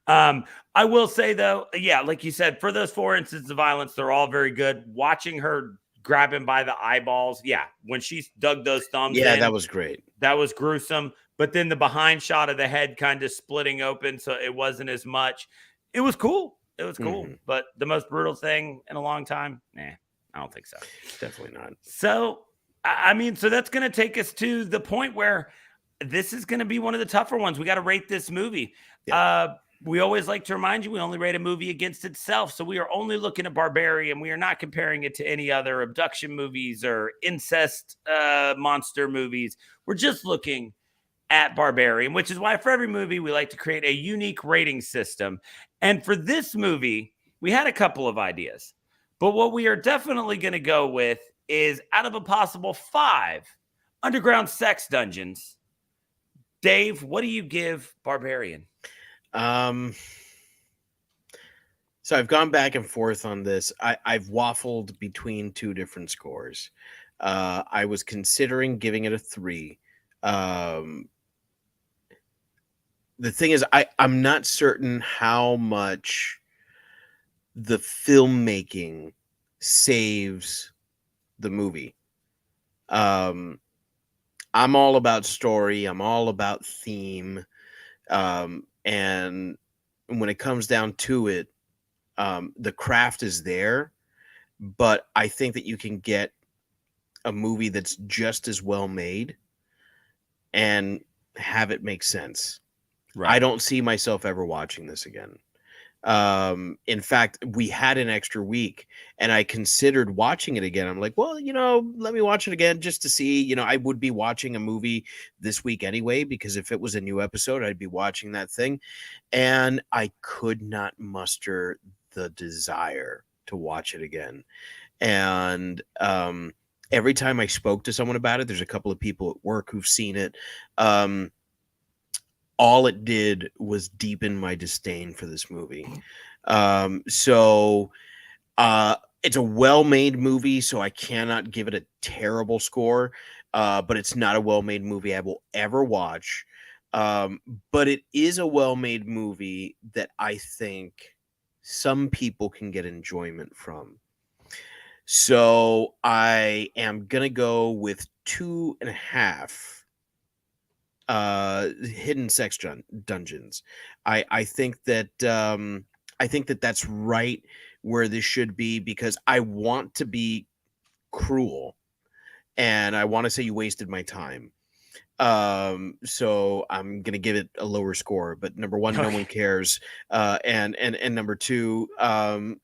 Speaker 8: I will say though, yeah, like you said, for those 4 instances of violence, they're all very good. Watching her grab him by the eyeballs, when she dug those thumbs,
Speaker 7: that was great.
Speaker 8: That was gruesome. But then the behind shot of the head kind of splitting open, so it wasn't as much. It was cool.
Speaker 7: Mm-hmm.
Speaker 8: But the most brutal thing in a long time, I don't think so.
Speaker 7: Definitely not.
Speaker 8: So, I mean, so that's going to take us to the point where this is going to be one of the tougher ones. We got to rate this movie. Yeah. We always like to remind you, we only rate a movie against itself. So we are only looking at Barbarian. We are not comparing it to any other abduction movies or incest monster movies. We're just looking at Barbarian, which is why for every movie we like to create a unique rating system. And for this movie, we had a couple of ideas. But what we are definitely going to go with is, out of a possible 5 underground sex dungeons. Dave, what do you give Barbarian?
Speaker 7: So I've gone back and forth on this. I've waffled between two different scores. I was considering giving it a 3. The thing is, I'm not certain how much the filmmaking saves the movie. I'm all about story. I'm all about theme. And when it comes down to it, the craft is there, but I think that you can get a movie that's just as well made and have it make sense. Right. I don't see myself ever watching this again. In fact, we had an extra week and I considered watching it again. I'm like, well, let me watch it again just to see. I would be watching a movie this week anyway, because if it was a new episode, I'd be watching that thing. And I could not muster the desire to watch it again. And every time I spoke to someone about it, there's a couple of people at work who've seen it. All it did was deepen my disdain for this movie. So it's a well-made movie, so I cannot give it a terrible score, but it's not a well-made movie I will ever watch. But it is a well-made movie that I think some people can get enjoyment from. So I am going to go with 2.5 hidden sex dungeons. I think that that's right where this should be, because I want to be cruel and I want to say you wasted my time. So I'm gonna give it a lower score, but number one, no one cares. And number two,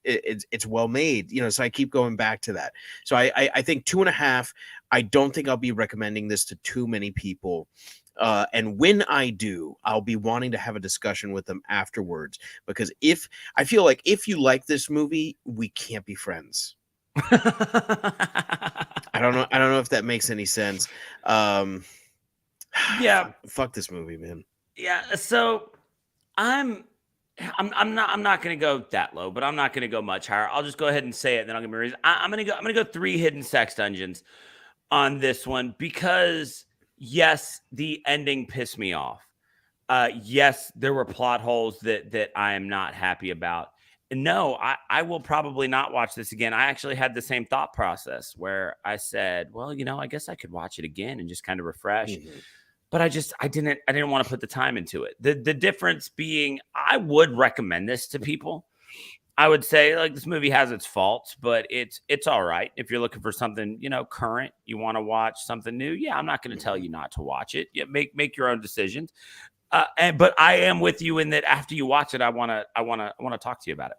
Speaker 7: it's well made, so I keep going back to that. So I think 2.5. I don't think I'll be recommending this to too many people. And when I do, I'll be wanting to have a discussion with them afterwards, because if you like this movie, we can't be friends. I don't know if that makes any sense.
Speaker 8: Yeah,
Speaker 7: fuck this movie, man.
Speaker 8: Yeah, so I'm not going to go that low, but I'm not going to go much higher. I'll just go ahead and say it, and then I'll give me a reason. I'm going to go 3 hidden sex dungeons on this one, because yes, the ending pissed me off. Yes, there were plot holes that I am not happy about. And no, I will probably not watch this again. I actually had the same thought process where I said, well, I guess I could watch it again and just kind of refresh. Mm-hmm. But I didn't want to put the time into it. The difference being, I would recommend this to people. I would say, like, this movie has its faults, but it's all right. If you're looking for something, current, you want to watch something new. Yeah, I'm not going to tell you not to watch it. Yeah, make your own decisions. But I am with you in that after you watch it, I want to talk to you about it.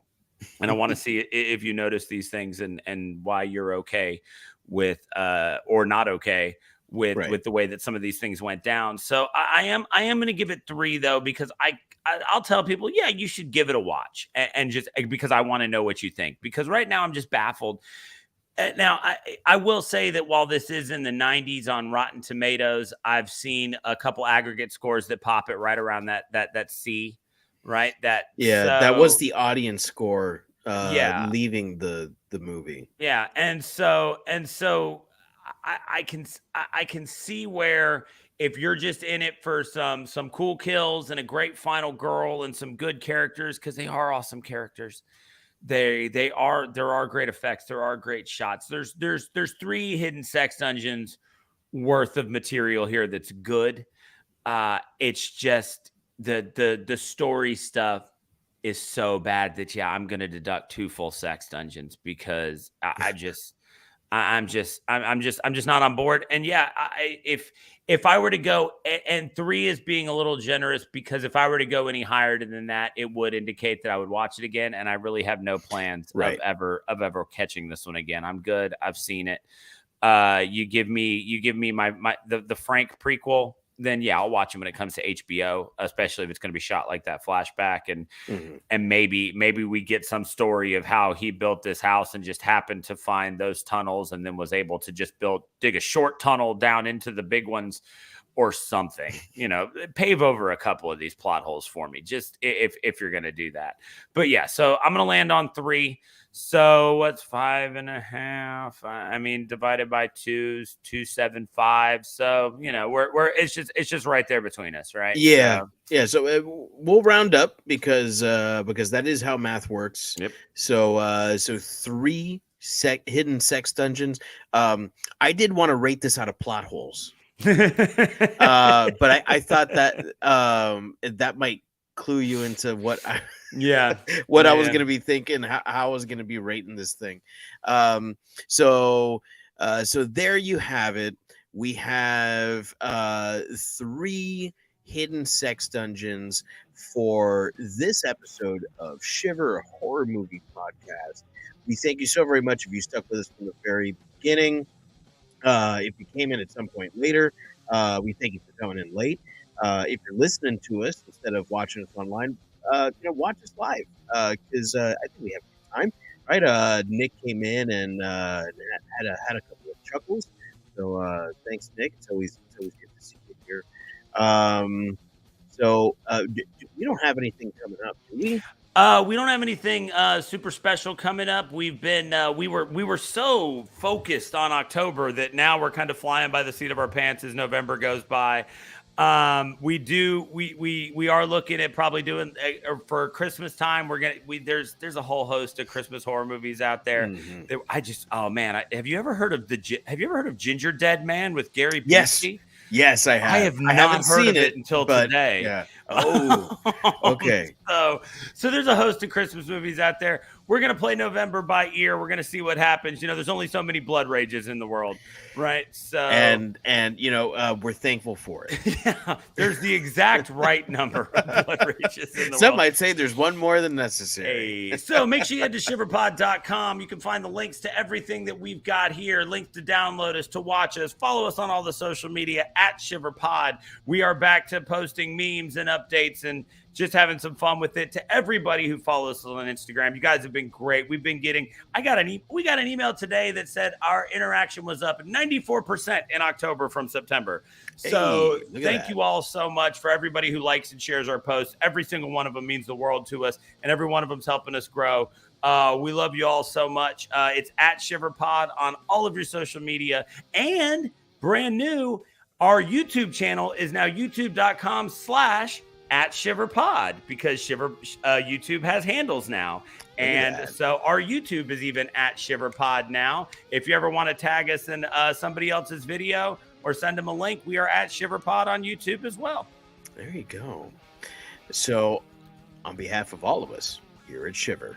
Speaker 8: And I want to see if you notice these things and why you're okay with or not okay with the way that some of these things went down. So I am going to give it 3 though, because I'll tell people, yeah, you should give it a watch, and just because I want to know what you think, because right now I'm just baffled. Now I will say that while this is in the 90s on Rotten Tomatoes, I've seen a couple aggregate scores that pop it right around that C, right? That
Speaker 7: was the audience score leaving the movie.
Speaker 8: Yeah, and so I can see where, if you're just in it for some cool kills and a great final girl and some good characters, because they are awesome characters. There are great effects. There are great shots. There's 3 hidden sex dungeons worth of material here that's good. It's just the story stuff is so bad that I'm going to deduct 2 full sex dungeons, because I'm just not on board. And yeah, if I were to go, and 3 is being a little generous, because if I were to go any higher than that, it would indicate that I would watch it again. And I really have no plans of ever catching this one again. I'm good. I've seen it. You give me the Frank prequel. then yeah, I'll watch them when it comes to HBO, especially if it's going to be shot like that flashback, and maybe we get some story of how he built this house and just happened to find those tunnels and then was able to just dig a short tunnel down into the big ones or something. Pave over a couple of these plot holes for me, just if you're going to do that. But yeah, so I'm going to land on 3. So what's 5.5? I mean, divided by 2 is 275. So we're it's just right there between us, right?
Speaker 7: Yeah, yeah. So we'll round up because that is how math works.
Speaker 8: Yep.
Speaker 7: So 3 hidden sex dungeons. I did want to rate this out of plot holes, but I thought that that might clue you into what I what I was going to be thinking, how I was going to be rating this thing. So there you have it. We have 3 hidden sex dungeons for this episode of Shiver, a horror movie podcast. We thank you so very much if you stuck with us from the very beginning. If you came in at some point later, we thank you for coming in late. If you're listening to us instead of watching us online, watch us live because I think we have a good time, right? Nick came in and had a couple of chuckles. So thanks, Nick. It's always good to see you here. We don't have anything coming up, do we?
Speaker 8: We don't have anything super special coming up. We've been we were so focused on October that now we're kind of flying by the seat of our pants as November goes by. We are looking at probably doing for Christmas time. There's a whole host of Christmas horror movies out there. Have you ever heard of Ginger Dead Man with Gary Busey?
Speaker 7: Yes, I have.
Speaker 8: I have not heard of it until today.
Speaker 7: Yeah. Oh, okay.
Speaker 8: So there's a host of Christmas movies out there. We're going to play November by ear. We're going to see what happens. There's only so many blood rages in the world, right? So
Speaker 7: and we're thankful for it.
Speaker 8: Yeah, there's the exact right number of blood rages in the world.
Speaker 7: Some might say there's one more than necessary.
Speaker 8: Hey. So make sure you head to shiverpod.com. You can find the links to everything that we've got here, links to download us, to watch us, follow us on all the social media at ShiverPod. We are back to posting memes and updates and just having some fun with it. To everybody who follows us on Instagram, you guys have been great. We got an email today that said our interaction was up 94% in October from September. So thank you all so much for everybody who likes and shares our posts. Every single one of them means the world to us, and every one of them's helping us grow. We love you all so much. It's at ShiverPod on all of your social media, and brand new, our YouTube channel is now youtube.com/@ShiverPod, because YouTube has handles now. And so our YouTube is even at ShiverPod now. If you ever want to tag us in somebody else's video or send them a link, we are at ShiverPod on YouTube as well.
Speaker 7: There you go. So on behalf of all of us here at Shiver,